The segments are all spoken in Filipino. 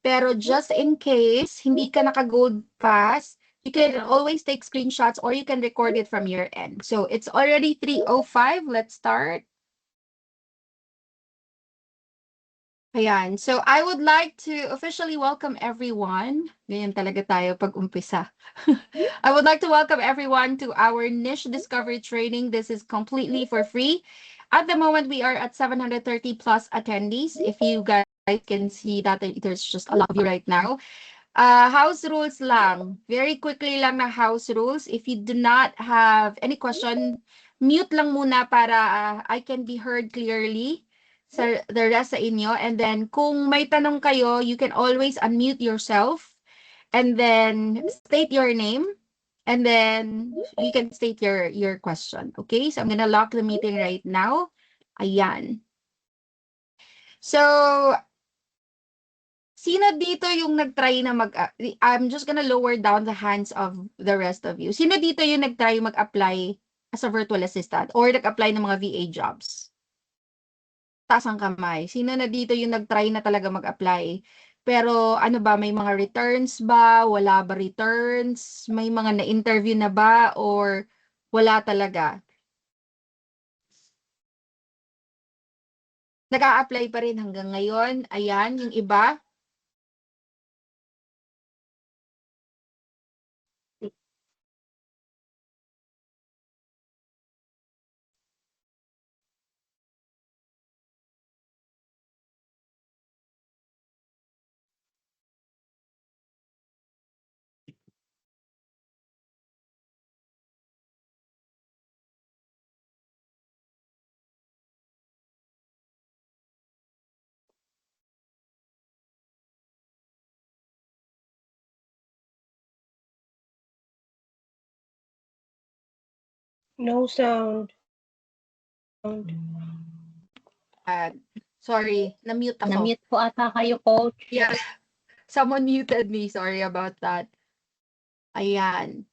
Pero just in case hindi ka naka-gold pass, you can always take screenshots or you can record it from your end. So it's already 3:05. Let's start. Ayan. So I would like to officially welcome everyone. Ganyan talaga tayo pag umpisa. I would like to welcome everyone to our niche discovery training. This is completely for free. At the moment, we are at 730 plus attendees. If you guys can see that there's just a lot of you right now. House rules lang. Very quickly lang na house rules. If you do not have any question, mute lang muna para I can be heard clearly sa the rest sa inyo. And then kung may tanong kayo, you can always unmute yourself and then state your name. And then you can state your question. Okay, so I'm gonna lock the meeting right now. Ayan. So, sino dito yung nag-try na I'm just gonna lower down the hands of the rest of you. Sino dito yung nag-try mag-apply as a virtual assistant or nag-apply ng mga VA jobs? Taas ang kamay. Sino na dito yung nag-try na talaga mag-apply? Pero ano ba, may mga returns ba? Wala ba returns? May mga na-interview na ba? Or wala talaga? Nag-a-apply pa rin hanggang ngayon. Ayan, yung iba. No sound. Sorry, na-mute ako. Na-mute po ata kayo, coach. Yeah. Someone muted me. Sorry about that. Ayan.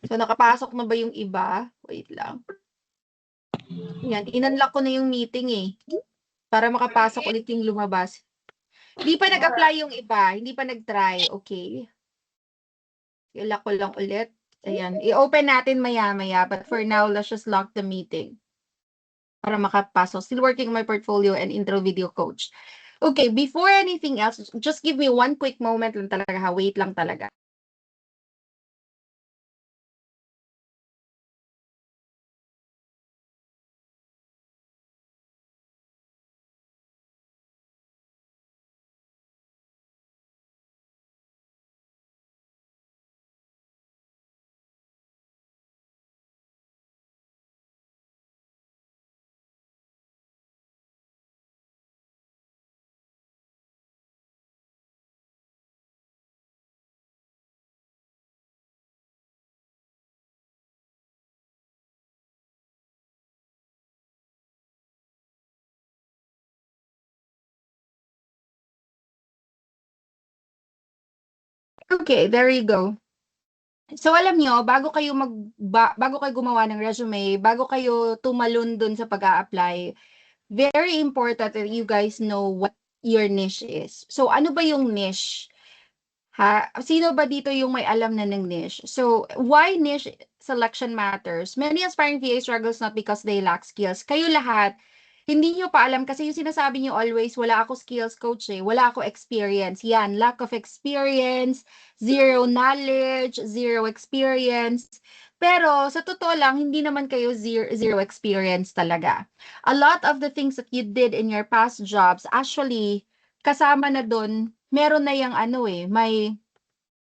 So, nakapasok na ba yung iba? Wait lang. Ayan, inunlock ko na yung meeting eh. Para makapasok ulit yung lumabas. Hindi pa nag-apply yung iba. Hindi pa nag-try. Okay. I-lock ko lang ulit. Ayan. I-open natin maya-maya. But for now, let's just lock the meeting. Para makapasok. Still working on my portfolio and intro video coach. Okay, before anything else, just give me one quick moment lang talaga ha. Wait lang talaga. Okay, there you go. So alam nyo, bago kayo gumawa ng resume, bago kayo tumalon dun sa pag-a-apply, very important that you guys know what your niche is. So ano ba yung niche? Ha? Sino ba dito yung may alam na ng niche? So why niche selection matters? Many aspiring VA struggles not because they lack skills. Kayo lahat, hindi nyo pa alam kasi yung sinasabi nyo always, wala ako skills coach eh, wala ako experience. Yan, lack of experience, zero knowledge, zero experience. Pero sa totoo lang, hindi naman kayo zero experience talaga. A lot of the things that you did in your past jobs, actually, kasama na dun, meron na yung ano eh,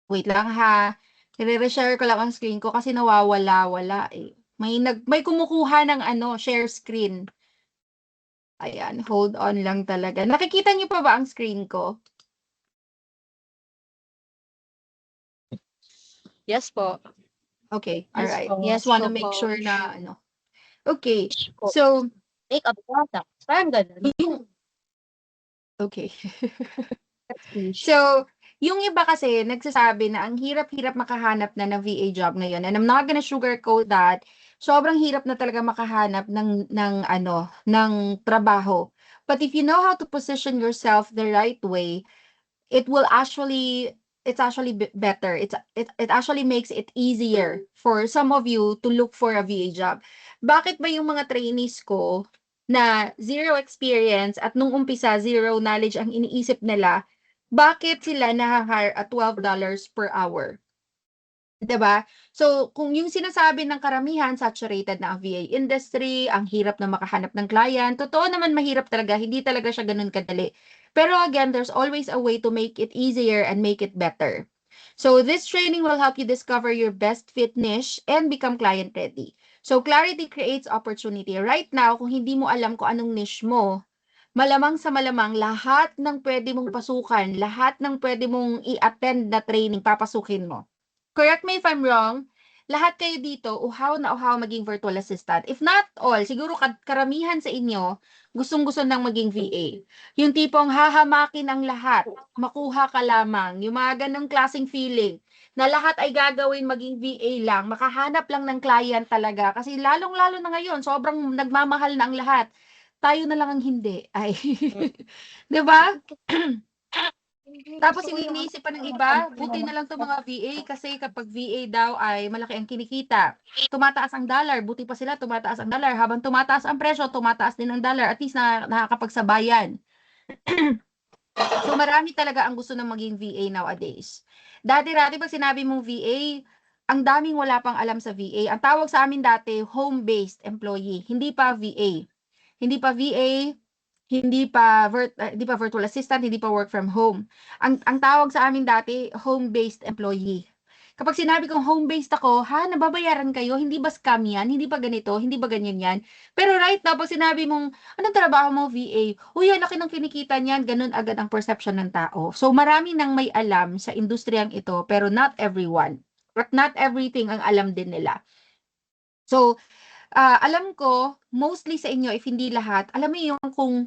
wait lang ha, i-share ko lang ang screen ko kasi wala eh. May kumukuha ng share screen. Ayan, hold on lang talaga. Nakikita niyo pa ba ang screen ko? Yes po. Okay, Yes alright. po. Yes, wanna make sure na Okay, so Make up product. Parang ganun. okay. So, yung iba kasi nagsasabi na ang hirap-hirap makahanap na ng VA job ngayon. And I'm not gonna sugarcoat that. Sobrang hirap na talaga makahanap ng trabaho. But if you know how to position yourself the right way, it will actually it's actually better. It actually makes it easier for some of you to look for a VA job. Bakit ba yung mga trainees ko na zero experience at nung umpisa zero knowledge ang iniisip nila, bakit sila naha-hire at $12 per hour? 'Di ba? So, kung yung sinasabi ng karamihan saturated na ang VA industry, ang hirap na makahanap ng client, totoo naman mahirap talaga, hindi talaga siya gano'n kadali. Pero again, there's always a way to make it easier and make it better. So, this training will help you discover your best fit niche and become client ready. So, clarity creates opportunity. Right now, kung hindi mo alam kung anong niche mo, malamang sa malamang lahat ng pwede mong pasukan, lahat ng pwede mong i-attend na training, papasukin mo. Correct me if I'm wrong, lahat kayo dito uhaw na uhaw maging virtual assistant. If not all, siguro karamihan sa inyo gustong-gusto ng maging VA. Yung tipong hahamakin ang lahat, makuha ka lamang, yung mga ganong klaseng feeling na lahat ay gagawin maging VA lang, makahanap lang ng client talaga. Kasi lalong-lalo na ngayon, sobrang nagmamahal na ang lahat. Tayo na lang ang hindi. Ay, 'di ba? Tapos yung iniisip pa ng iba, buti na lang 'tong mga VA kasi kapag VA daw ay malaki ang kinikita. Tumataas ang dollar, buti pa sila tumataas ang dollar. Habang tumataas ang presyo, tumataas din ang dollar. At least nakakapagsabayan. So marami talaga ang gusto ng maging VA nowadays. Dati-dati pag sinabi mong VA, ang daming wala pang alam sa VA. Ang tawag sa amin dati, home-based employee. Hindi pa VA. Hindi pa VA, hindi pa virtual assistant, hindi pa work from home. Ang tawag sa amin dati, home-based employee. Kapag sinabi kong home-based ako, ha, nababayaran kayo? Hindi ba scam yan? Hindi ba ganito? Hindi ba ganyan yan? Pero right now, pag sinabi mong, anong trabaho mo, VA? Uy, ang laki ng kinikita niyan, ganun agad ang perception ng tao. So, marami nang may alam sa industriyang ito, pero not everyone. At not everything ang alam din nila. So, alam ko, mostly sa inyo, if hindi lahat, alam mo yung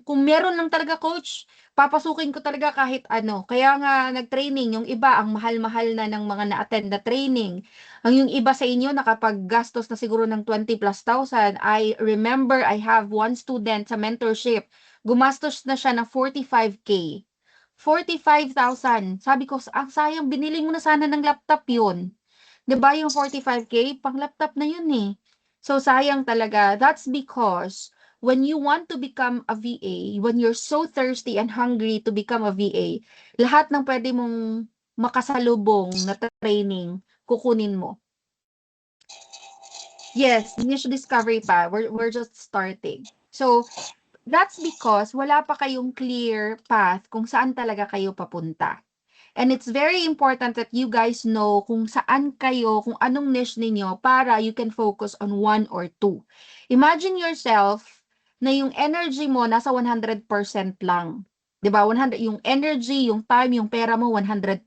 kung meron lang talaga coach, papasukin ko talaga kahit ano. Kaya nga nag-training, yung iba ang mahal-mahal na ng mga na-attend na training. Ang yung iba sa inyo nakapaggastos na siguro ng 20,000+. I remember I have one student sa mentorship, gumastos na siya ng 45K. 45,000. Sabi ko, ang sayang, binili mo na sana ng laptop yun. 'Di ba yung 45K, pang laptop na yun eh. So sayang talaga. That's because when you want to become a VA, when you're so thirsty and hungry to become a VA, lahat ng pwede mong makasalubong na training, kukunin mo. Yes, niche discovery pa. We're just starting. So, that's because wala pa kayong clear path kung saan talaga kayo papunta. And it's very important that you guys know kung saan kayo, kung anong niche ninyo para you can focus on one or two. Imagine yourself na yung energy mo nasa 100% lang. 'Di ba? 100 yung energy, yung time, yung pera mo 100%.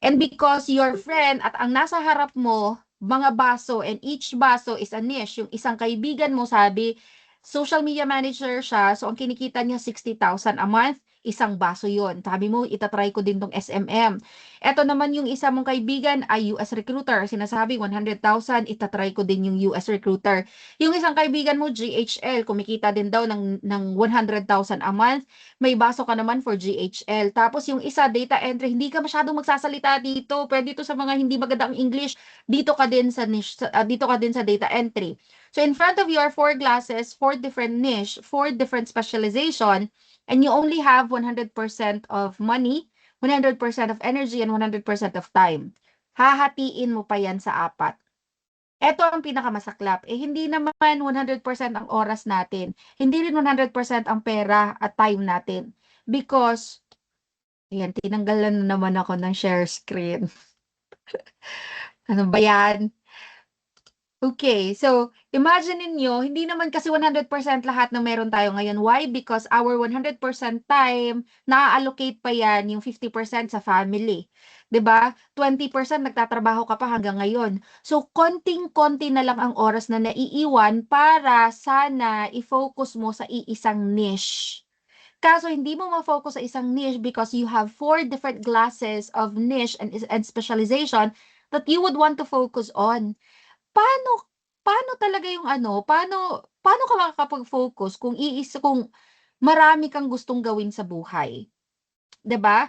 And because your friend at ang nasa harap mo, mga baso, and each baso is a niche. Yung isang kaibigan mo sabi, social media manager siya, so ang kinikita niya 60,000 a month, isang baso yon. Sabi mo, itatry ko din tong SMM. Eto naman yung isa mong kaibigan ay US recruiter. Sinasabi 100,000, itatry ko din yung US recruiter. Yung isang kaibigan mo, GHL, kumikita din daw ng 100,000 a month, may baso ka naman for GHL. Tapos yung isa, data entry, hindi ka masyadong magsasalita dito. Pwede ito sa mga hindi magandang English. Dito ka din sa niche, dito ka din sa data entry. So in front of you are 4 classes, 4 different niche, 4 different specialization, and you only have 100% of money, 100% of energy, and 100% of time. Hahatiin mo pa yan sa 4. Eto ang pinakamasaklap, hindi naman 100% ang oras natin, hindi rin 100% ang pera at time natin. Because, ayan, tinanggalan na naman ako ng share screen. Ano ba yan? Okay, so imagine ninyo, hindi naman kasi 100% lahat ng meron tayo ngayon. Why? Because our 100% time, na-allocate pa yan yung 50% sa family. 'Di ba? 20% nagtatrabaho ka pa hanggang ngayon. So, konting-konti na lang ang oras na naiiwan para sana i-focus mo sa iisang niche. Kaso hindi mo ma-focus sa isang niche because you have 4 different classes of niche and specialization that you would want to focus on. Paano paano talaga yung ano, paano ka makakapag-focus kung marami kang gustong gawin sa buhay. 'Di ba?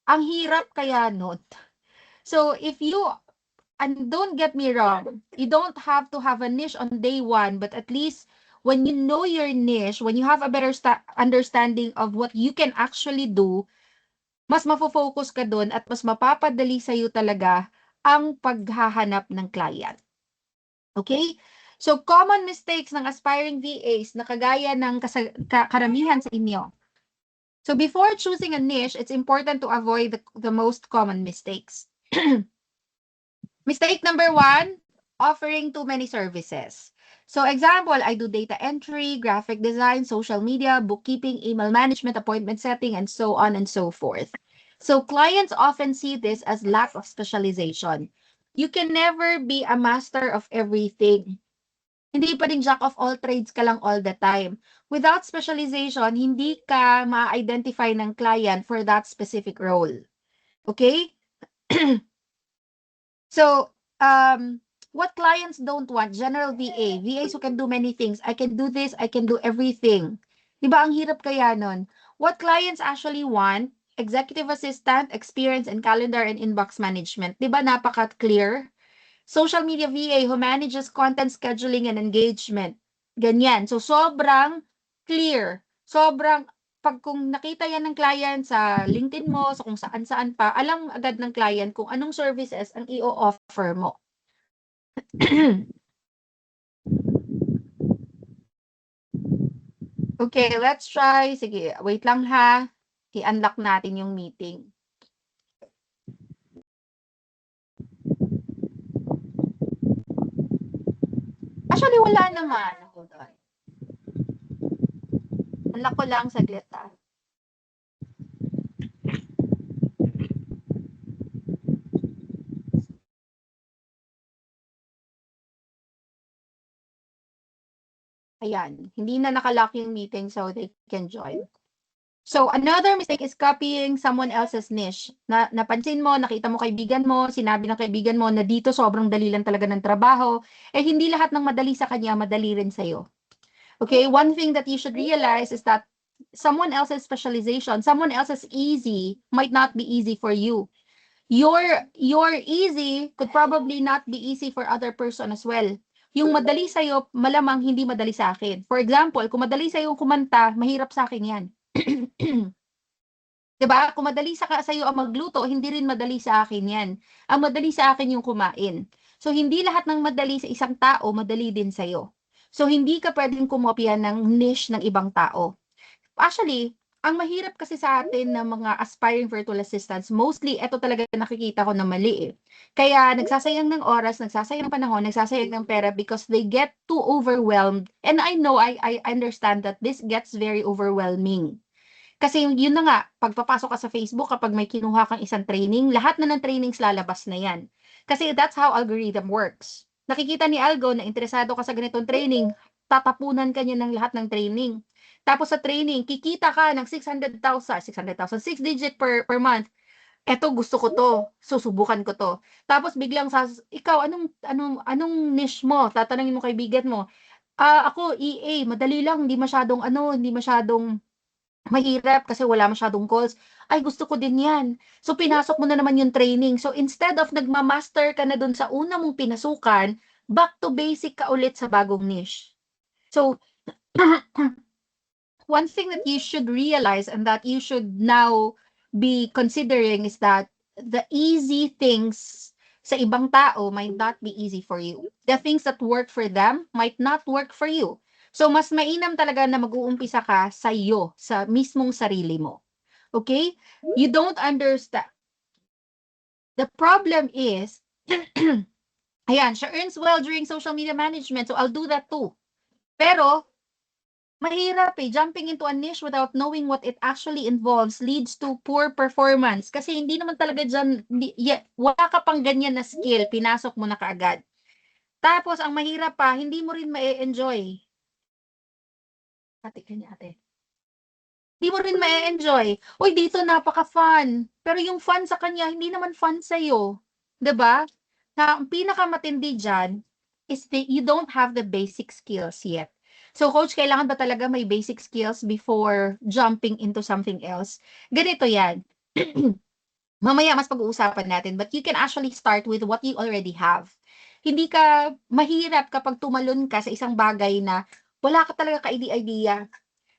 Ang hirap kaya nun. So, if you, and don't get me wrong, you don't have to have a niche on day one, but at least when you know your niche, when you have a better understanding of what you can actually do, mas mafo-focus ka dun at mas mapapadali sa'yo talaga ang paghahanap ng client. Okay? So, common mistakes ng aspiring VAs na kagaya ng karamihan sa inyo. So, before choosing a niche, it's important to avoid the most common mistakes. Mistake number 1, offering too many services. So, example, I do data entry, graphic design, social media, bookkeeping, email management, appointment setting, and so on and so forth. So, clients often see this as lack of specialization. You can never be a master of everything. Hindi pa rin jack of all trades ka lang all the time. Without specialization, hindi ka ma-identify ng client for that specific role. Okay? So, what clients don't want, general VA, VAs who can do many things. I can do this, I can do everything. Diba ang hirap kaya nun? What clients actually want, executive assistant, experience in calendar and inbox management. Diba napaka-clear? Social media VA who manages content scheduling and engagement. Ganyan. So, sobrang clear. Sobrang, pag kung nakita yan ng client sa LinkedIn mo, sa kung saan-saan pa, alam agad ng client kung anong services ang i-offer mo. Okay, let's try. Sige, wait lang ha. I-unlock natin yung meeting. Actually, wala naman. Hold on. Unlock ko lang saglit ha. Ayan, hindi na nakalock yung meeting so they can join. So, another mistake is copying someone else's niche. Napansin mo, nakita mo kaibigan mo, sinabi ng kaibigan mo na dito sobrang dali lang talaga ng trabaho, eh hindi lahat ng madali sa kanya, madali rin sa'yo. Okay, one thing that you should realize is that someone else's specialization, someone else's easy might not be easy for you. Your easy could probably not be easy for other person as well. Yung madali sa'yo, malamang hindi madali sa akin. For example, kung madali sa'yo kumanta, mahirap sa akin yan. Diba? Kung madali sa'yo ang magluto, hindi rin madali sa akin yan. Ang madali sa akin yung kumain. So, hindi lahat ng madali sa isang tao, madali din sa'yo. So, hindi ka pwedeng kumopya ng niche ng ibang tao. Actually, ang mahirap kasi sa atin ng mga aspiring virtual assistants, mostly, ito talaga nakikita ko na mali eh. Kaya nagsasayang ng oras, nagsasayang ng panahon, nagsasayang ng pera because they get too overwhelmed. And I know, I understand that this gets very overwhelming. Kasi yun na nga, pagpapasok ka sa Facebook, kapag may kinuha kang isang training, lahat na ng trainings lalabas na yan. Kasi that's how algorithm works. Nakikita ni Algo na interesado ka sa ganitong training, tatapunan ka niya ng lahat ng training. Tapos sa training, kikita ka ng 600,000, 6 digit per month. Eto, gusto ko to. Susubukan ko to. Tapos biglang ikaw, anong niche mo? Tatanungin mo kaibigan mo. Ako, EA, madali lang, hindi masyadong mahirap kasi wala masyadong calls. Ay, gusto ko din yan. So, pinasok mo na naman yung training. So, instead of nagmamaster ka na dun sa una mong pinasukan, back to basic ka ulit sa bagong niche. So, one thing that you should realize and that you should now be considering is that the easy things sa ibang tao might not be easy for you. The things that work for them might not work for you. So, mas mainam talaga na mag-uumpisa ka sa iyo, sa mismong sarili mo. Okay? You don't understand. The problem is, ayan, she earns well during social media management, so I'll do that too. Pero, mahirap eh. Jumping into a niche without knowing what it actually involves leads to poor performance. Kasi hindi naman talaga dyan, wala ka pang ganyan na skill, pinasok mo na kaagad. Tapos, ang mahirap pa, hindi mo rin ma-enjoy. Ate, kanya ate. Hindi mo rin ma-enjoy. Uy, dito napaka-fun. Pero yung fun sa kanya, hindi naman fun sa'yo. 'Di ba? Na ang pinakamatindi dyan is that you don't have the basic skills yet. So, coach, kailangan ba talaga may basic skills before jumping into something else? Ganito yan. Mamaya mas pag-uusapan natin, but you can actually start with what you already have. Hindi ka mahirap kapag tumalon ka sa isang bagay na wala ka talaga ka-idea.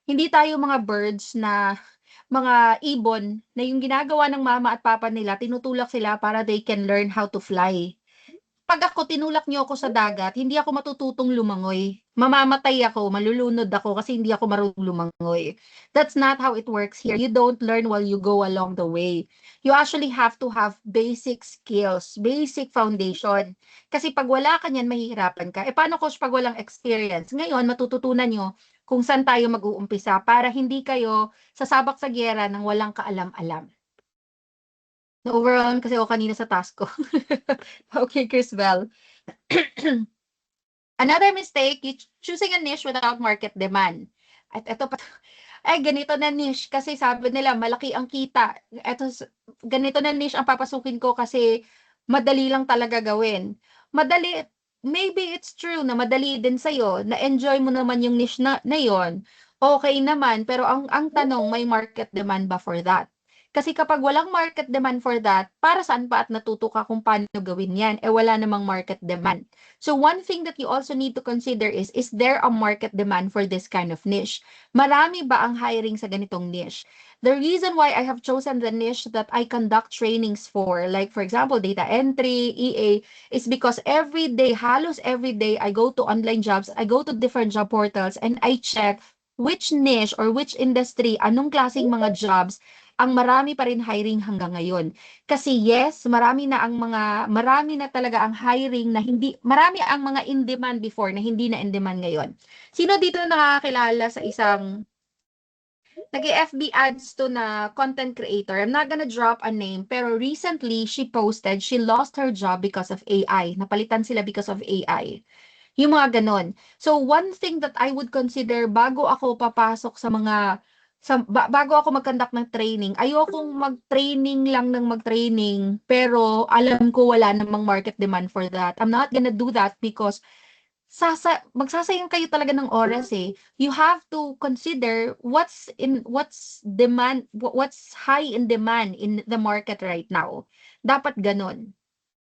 Hindi tayo mga birds na mga ibon na yung ginagawa ng mama at papa nila, tinutulak sila para they can learn how to fly. Pag ako tinulak niyo ako sa dagat, hindi ako matututong lumangoy. Mamamatay ako, malulunod ako kasi hindi ako marunong lumangoy. That's not how it works here. You don't learn while you go along the way. You actually have to have basic skills, basic foundation. Kasi pag wala ka niyan, mahihirapan ka. Paano coach pag walang experience? Ngayon, matututunan nyo kung saan tayo mag-uumpisa para hindi kayo sasabak sa gyera ng walang kaalam-alam. Na-overwhelm kasi ako kanina sa task ko. Okay, Crisbel. Another mistake, choosing a niche without market demand. At ito pa, ay ganito na niche kasi sabi nila malaki ang kita. Ganito na niche ang papasukin ko kasi madali lang talaga gawin. Madali, maybe it's true na madali din sa'yo, na-enjoy mo naman yung niche na yon. Okay naman, pero ang tanong, may market demand ba for that? Kasi kapag walang market demand for that, para saan pa at natuto ka kung paano gawin yan? Wala namang market demand. So one thing that you also need to consider is there a market demand for this kind of niche? Marami ba ang hiring sa ganitong niche? The reason why I have chosen the niche that I conduct trainings for, like for example, data entry, EA, is because every day, halos every day, I go to online jobs, I go to different job portals, and I check which niche or which industry, anong klaseng mga jobs ang marami pa rin hiring hanggang ngayon. Kasi yes, marami na talaga ang hiring na hindi, marami ang mga in demand before na hindi na in demand ngayon. Sino dito nakakilala sa isang nag-FB ads to na content creator? I'm not gonna drop a name, pero recently she posted she lost her job because of AI. Napalitan sila because of AI. Yung mga ganon. So one thing that I would consider bago ako papasok sa mga bago ako mag-conduct ng training, ayokong mag-training lang ng mag-training pero alam ko wala namang market demand for that. I'm not gonna do that because magsasayang kayo talaga ng oras eh. You have to consider what's high in demand in the market right now. Dapat ganon.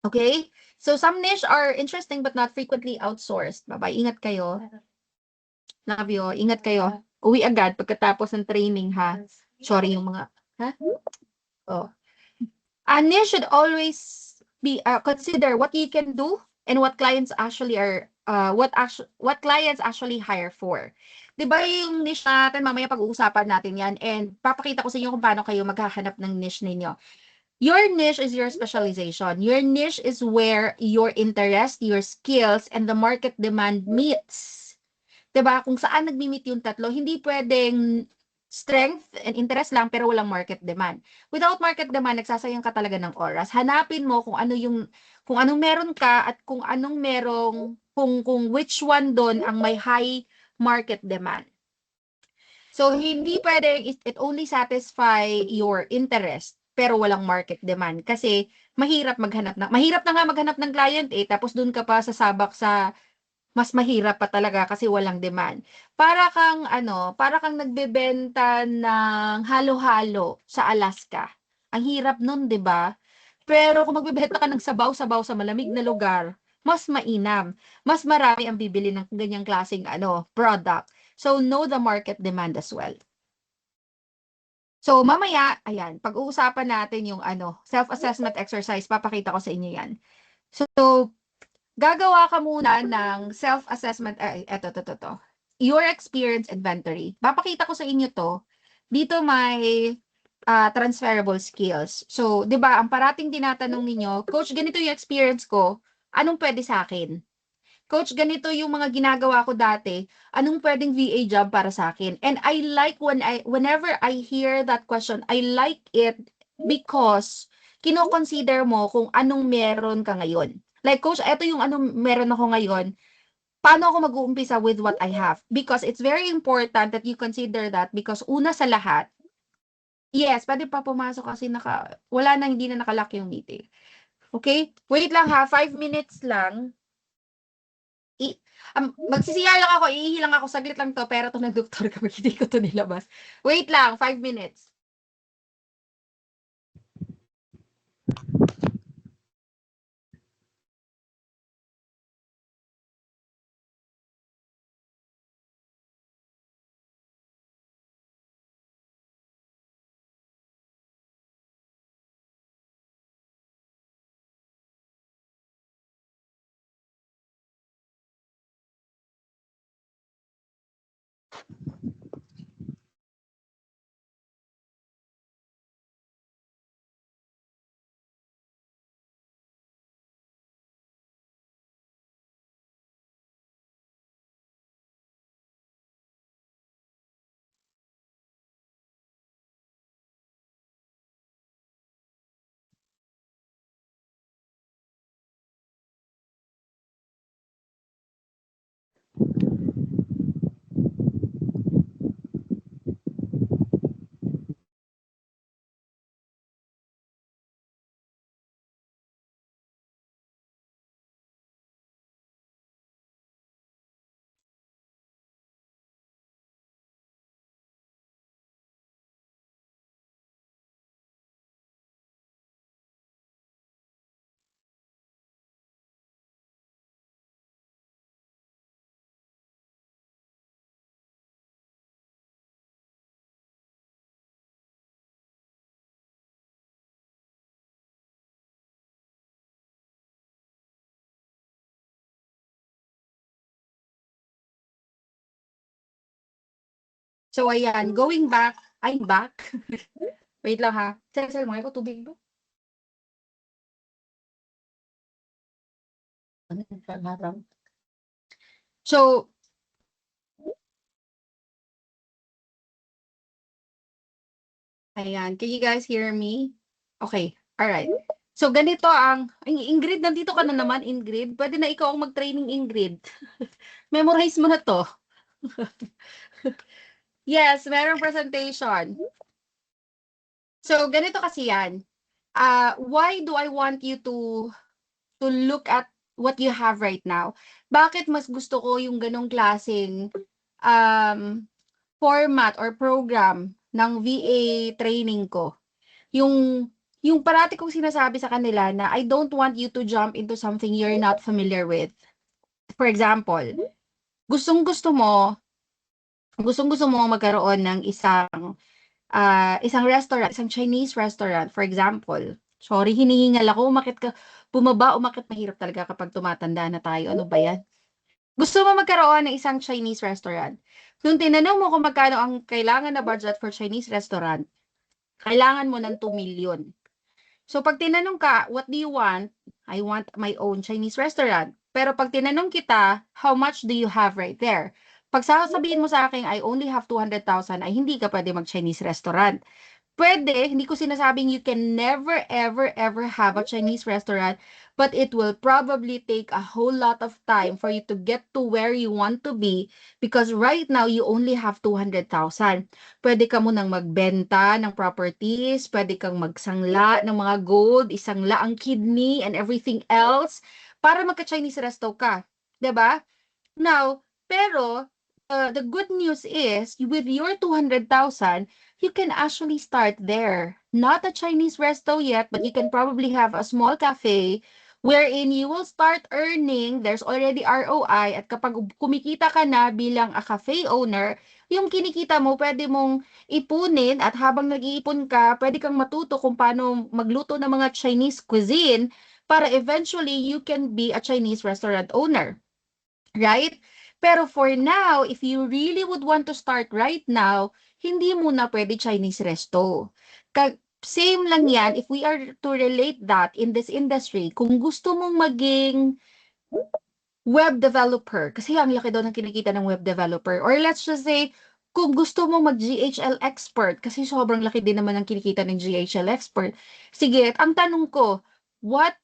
Okay? So some niche are interesting but not frequently outsourced. Bye-bye. Ingat kayo. Love you. Ingat kayo. Uwi agad pagkatapos ng training ha. Sorry yung mga ha? Oh. A niche should always be consider what you can do and what clients actually are what clients actually hire for. 'Di ba yung niche natin mamaya pag-uusapan natin 'yan and papakita ko sa inyo kung paano kayo maghahanap ng niche ninyo. Your niche is your specialization. Your niche is where your interest, your skills, and the market demand meets. 'Di ba? Kung saan nagmi-meet yung tatlo, hindi pwedeng strength and interest lang pero walang market demand. Without market demand, nagsasayang ka talaga ng oras. Hanapin mo kung anong meron ka at kung anong merong kung which one doon ang may high market demand. So hindi pwedeng it only satisfy your interest pero walang market demand kasi mahirap na nga maghanap ng client tapos doon ka pa sasabak sa mas mahirap pa talaga kasi walang demand. Para kang nagbebenta ng halo-halo sa Alaska. Ang hirap nun, 'di ba? Pero kung magbebenta ka ng sabaw-sabaw sa malamig na lugar, mas mainam. Mas marami ang bibili ng ganyang klaseng product. So know the market demand as well. So mamaya, ayan, pag-uusapan natin yung self-assessment exercise, papakita ko sa inyo 'yan. So gagawa ka muna ng self-assessment, to. Your experience inventory. Papakita ko sa inyo to. Dito may transferable skills. So, 'di ba, ang parating tinatanong ninyo, Coach, ganito yung experience ko, anong pwede sa akin? Coach, ganito yung mga ginagawa ko dati, anong pwedeng VA job para sa akin? And I like whenever I hear that question, I like it because kino-consider mo kung anong meron ka ngayon. Like, Coach, eto yung anong meron ako ngayon, paano ako mag-uumpisa with what I have? Because it's very important that you consider that because una sa lahat, yes, pwede pa pumasok kasi hindi na nakalock yung meeting. Okay? Wait lang ha, 5 minutes lang. Magsisiyar lang ako, iihi lang ako, saglit lang to, pero to ng doktor kapag hindi ko to nilabas. Wait lang, 5 minutes. So, ayan, going back, I'm back. Wait lang ha. Sel, mga ko tubig ba? So, ayan, can you guys hear me? Okay, alright. So, ganito Ingrid, nandito ka na naman, Ingrid. Pwede na ikaw ang mag-training, Ingrid. Memorize mo na to. Yes, merong presentation. So, ganito kasi yan. Why do I want you to look at what you have right now? Bakit mas gusto ko yung ganong klaseng format or program ng VA training ko? Yung parati kong sinasabi sa kanila na I don't want you to jump into something you're not familiar with. For example, gustong-gusto mo magkaroon ng isang restaurant, isang Chinese restaurant, for example. Sorry, hinihingal ako. Umakit, mahirap talaga kapag tumatanda na tayo. Ano ba yan? Gusto mo magkaroon ng isang Chinese restaurant. Nung tinanong mo kung magkano ang kailangan na budget for Chinese restaurant, kailangan mo ng 2 million. So pag tinanong ka, what do you want? I want my own Chinese restaurant. Pero pag tinanong kita, how much do you have right there? Pag sasabihin mo sa akin, I only have 200,000, ay hindi ka pwede mag-Chinese restaurant. Pwede, hindi ko sinasabing you can never, ever, ever have a Chinese restaurant, but it will probably take a whole lot of time for you to get to where you want to be because right now, you only have 200,000. Pwede ka munang magbenta ng properties, pwede kang magsangla ng mga gold, isangla ang kidney and everything else para magka-Chinese resto ka. 'Di ba? Now, pero the good news is with your 200,000, you can actually start there. Not a Chinese resto yet, but you can probably have a small cafe wherein you will start earning, there's already ROI, at kapag kumikita ka na bilang a cafe owner, yung kinikita mo, pwede mong ipunin at habang nag-iipon ka, pwede kang matuto kung paano magluto ng mga Chinese cuisine para eventually you can be a Chinese restaurant owner. Right? Pero for now, if you really would want to start right now, hindi muna pwede Chinese resto. Same lang yan, if we are to relate that in this industry, kung gusto mong maging web developer, kasi ang laki daw ng kinikita ng web developer, or let's just say, kung gusto mo mag-GHL expert, kasi sobrang laki din naman ng kinikita ng GHL expert, sige, ang tanong ko, what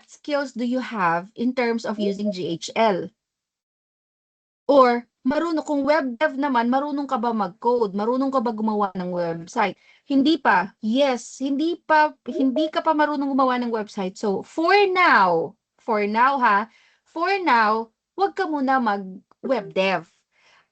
skills do you have in terms of using GHL? Or kung web dev naman, marunong ka ba mag-code? Marunong ka ba gumawa ng website? Hindi pa. Yes, hindi ka pa marunong gumawa ng website. So, for now ha, huwag ka muna mag-web dev.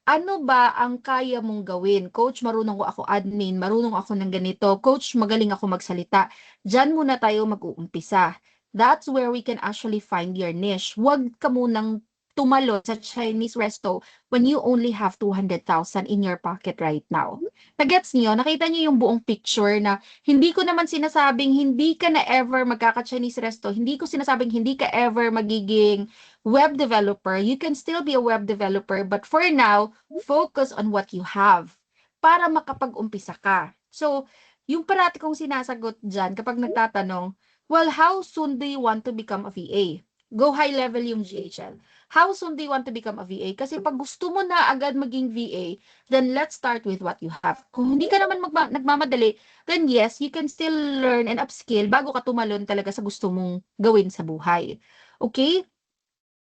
Ano ba ang kaya mong gawin? Coach, marunong ako admin, marunong ako ng ganito. Coach, magaling ako magsalita. Diyan muna tayo mag-uumpisa. That's where we can actually find your niche. Huwag ka munang tumalo sa Chinese resto when you only have 200,000 in your pocket right now. Nagets niyo? Nakita niyo yung buong picture na hindi ko naman sinasabing hindi ka na ever magkaka-Chinese resto. Hindi ko sinasabing hindi ka ever magiging web developer. You can still be a web developer, but for now, focus on what you have para makapag-umpisa ka. So, yung parati kong sinasagot dyan kapag nagtatanong, well, how soon do you want to become a VA? Go high level yung GHL. How soon do you want to become a VA? Kasi pag gusto mo na agad maging VA, then let's start with what you have. Kung hindi ka naman nagmamadali, then yes, you can still learn and upskill bago ka tumalon talaga sa gusto mong gawin sa buhay. Okay?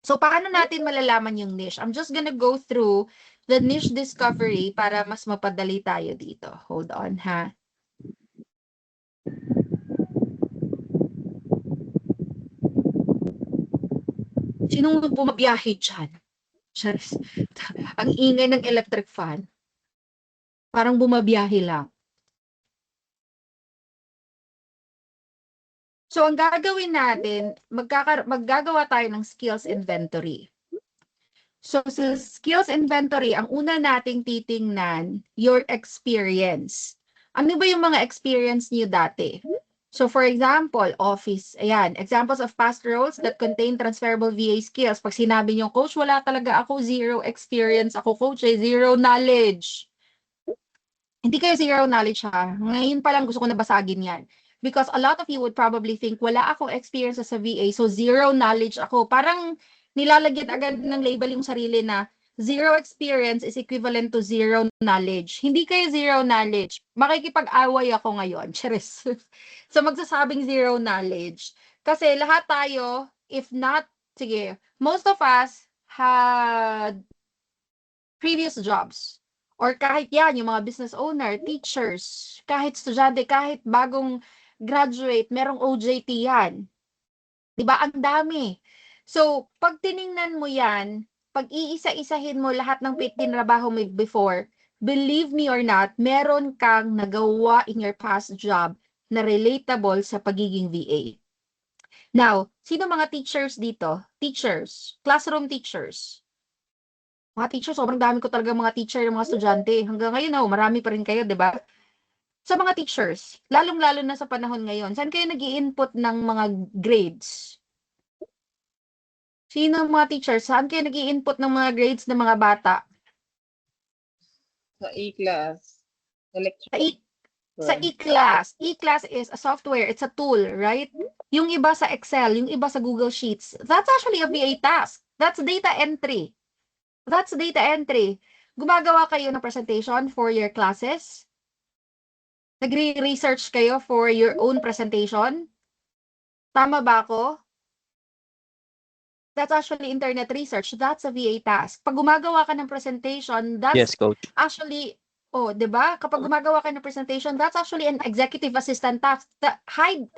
So, paano natin malalaman yung niche? I'm just gonna go through the niche discovery para mas mapadali tayo dito. Hold on, ha? Sinong bumabiyahe dyan? Charis. Ang ingay ng electric fan. Parang bumabiyahe lang. So, ang gagawin natin, maggagawa tayo ng skills inventory. So, sa skills inventory, ang una nating titingnan, your experience. Ano ba yung mga experience niyo dati? So, for example, office. Ayan, examples of past roles that contain transferable VA skills. Pag sinabi niyo, coach, wala talaga ako, zero experience. Ako, coach, zero knowledge. Hindi kayo zero knowledge, ha? Ngayon pa lang gusto ko na basagin yan. Because a lot of you would probably think, wala akong experience as a VA, so zero knowledge ako. Parang nilalagyan agad ng label yung sarili na zero experience is equivalent to zero knowledge. Hindi kayo zero knowledge. Makikipag-away ako ngayon. Cheers. So magsasabing zero knowledge. Kasi lahat tayo, if not, sige, most of us had previous jobs. Or kahit yan, yung mga business owner, teachers, kahit estudyante, kahit bagong graduate, merong OJT yan. Diba? Ang dami. So, pag tiningnan mo yan, pag iisa-isahin mo lahat ng tinrabaho mo before, believe me or not, meron kang nagawa in your past job na relatable sa pagiging VA. Now, sino mga teachers dito? Teachers, classroom teachers. Mga teacher, sobrang dami ko talaga mga teacher, mga estudyante. Hanggang ngayon, marami pa rin kayo, di ba? Sa mga teachers, lalong-lalo na sa panahon ngayon, saan kayo nag-i-input ng mga grades? Sino ang mga teachers? Saan kayo nag-i-input ng mga grades ng mga bata? Sa e-class. Sa e-class. E-class is a software. It's a tool, right? Yung iba sa Excel, yung iba sa Google Sheets. That's actually a VA task. That's data entry. That's data entry. Gumagawa kayo ng presentation for your classes? Nagre-research kayo for your own presentation? Tama ba ako? That's actually internet research. That's a VA task. Pag gumagawa ka ng presentation, that's Yes, coach. actually, oh, di ba? Kapag gumagawa ka ng presentation, that's actually an executive assistant task. High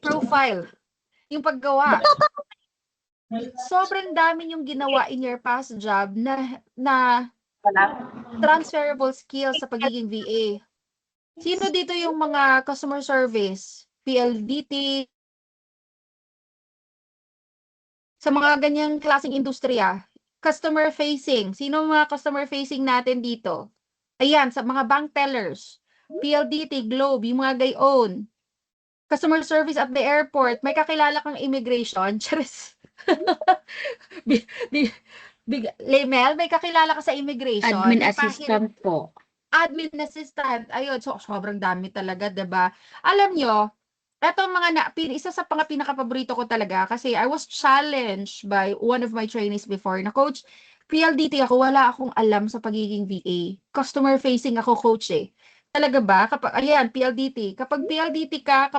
profile yung paggawa. Sobrang dami yung ginawa in your past job na transferable skills sa pagiging VA. Sino dito yung mga customer service, PLDT, sa mga ganyang klaseng industriya, customer facing, sino mga customer facing natin dito? Ayan, sa mga bank tellers, PLDT, Globe, yung mga gayon. Customer service at the airport, may kakilala kang immigration, charis. Lemel, may kakilala ka sa immigration. Admin assistant po. Admin assistant. Ayun, so sobrang dami talaga, 'di ba? Alam nyo, eto mga isa sa mga pinaka-paborito ko talaga kasi I was challenged by one of my trainees before na, coach, PLDT ako, wala akong alam sa pagiging VA. Customer facing ako, coach eh. Talaga ba? Kapag, ayan, PLDT. Kapag PLDT ka,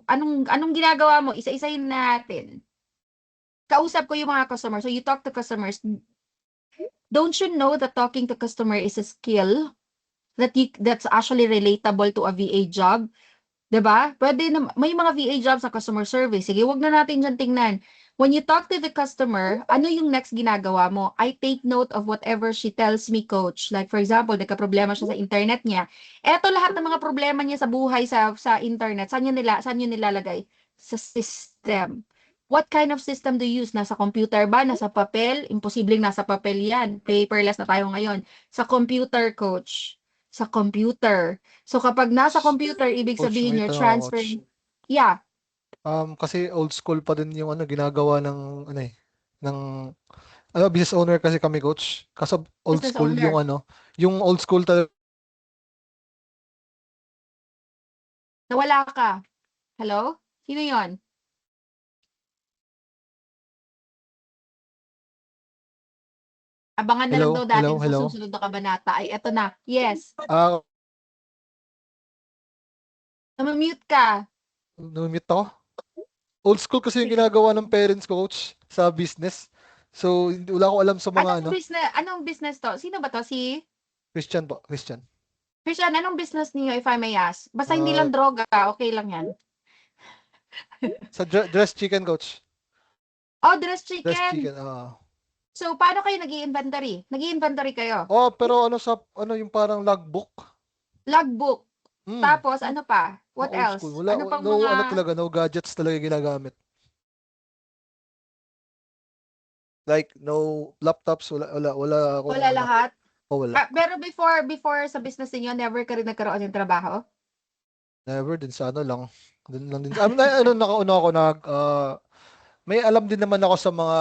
anong ginagawa mo? Isa-isahin natin. Kausap ko yung mga customers. So you talk to customers. Don't you know that talking to customer is a skill that's actually relatable to a VA job? 'Di ba? Pwede na, may mga VA jobs sa customer service. Sige, wag na natin diyan tingnan. When you talk to the customer, ano yung next ginagawa mo? I take note of whatever she tells me, coach. Like for example, nagka-problema siya sa internet niya. Eto lahat ng mga problema niya sa buhay sa internet. Saan niyo nilalagay? Sa system. What kind of system do you use? Nasa computer ba? Nasa papel? Imposibleng nasa papel yan. Paperless na tayo ngayon. Sa computer, coach. Sa computer. So kapag nasa computer, ibig Coach, sabihin may you're tanong ako, Coach. transferring. Yeah. Kasi old school pa din yung ginagawa ng ng business owner kasi kami, Coach. Kasi old Business school owner. yung old school talaga. Nawala ka. Hello? Sino yon? Abangan na lang daw natin sa Hello. susunod na kabanata. Ay, eto na. Yes. Namamute ka. Namute ako. Old school kasi yung ginagawa ng parents ko, Coach, sa business. So, wala ko alam sa mga Anong business to? Sino ba to? Si Christian po, Christian. Christian, anong business niyo if I may ask? Basta hindi lang droga, okay lang yan. Sa dress chicken, Coach. Oh, dress Dress chicken. chicken, So, paano kayo nag-i-inventory? Nag-i-inventory kayo? pero yung parang logbook. Logbook. Tapos, ano pa? What Old else? school. Wala, Ano pang no gadgets talaga ginagamit. Like, no laptops, wala akong Wala lahat? wala. Pero before sa business niyo, never ka rin nagkaroon ng trabaho? Never din sa lang. Doon lang din. Nakauna ako may alam din naman ako sa mga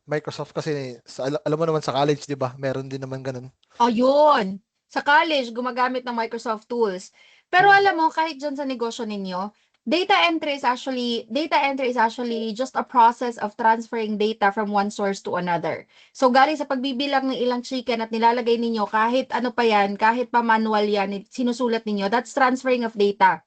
Microsoft kasi alam mo naman sa college, 'di ba? Meron din naman ganun. Oh, yun. Sa college, gumagamit ng Microsoft tools. Pero alam mo, kahit dyan sa negosyo ninyo, data entry is actually just a process of transferring data from one source to another. So, galing sa pagbibilang ng ilang chicken at nilalagay ninyo, kahit ano pa yan, kahit pa manual yan, sinusulat ninyo, that's transferring of data.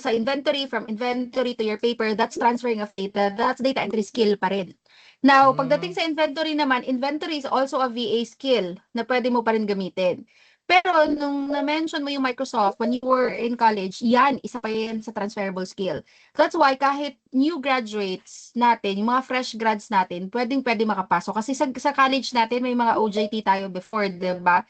Sa inventory, from inventory to your paper, that's transferring of data. That's data entry skill pa rin. Now, pagdating sa inventory naman, inventory is also a VA skill na pwede mo pa rin gamitin. Pero nung na-mention mo yung Microsoft when you were in college, yan, isa pa yan sa transferable skill. That's why kahit new graduates natin, yung mga fresh grads natin, pwede makapasok. Kasi sa college natin, may mga OJT tayo before, diba?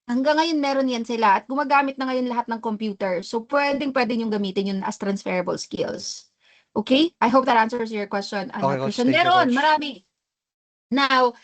Hanggang ngayon meron yan sila at gumagamit na ngayon lahat ng computer. So pwede yung gamitin yun as transferable skills. Okay? I hope that answers your question. Okay, Coach. Christian. Thank you, Meron, Coach. marami. Now,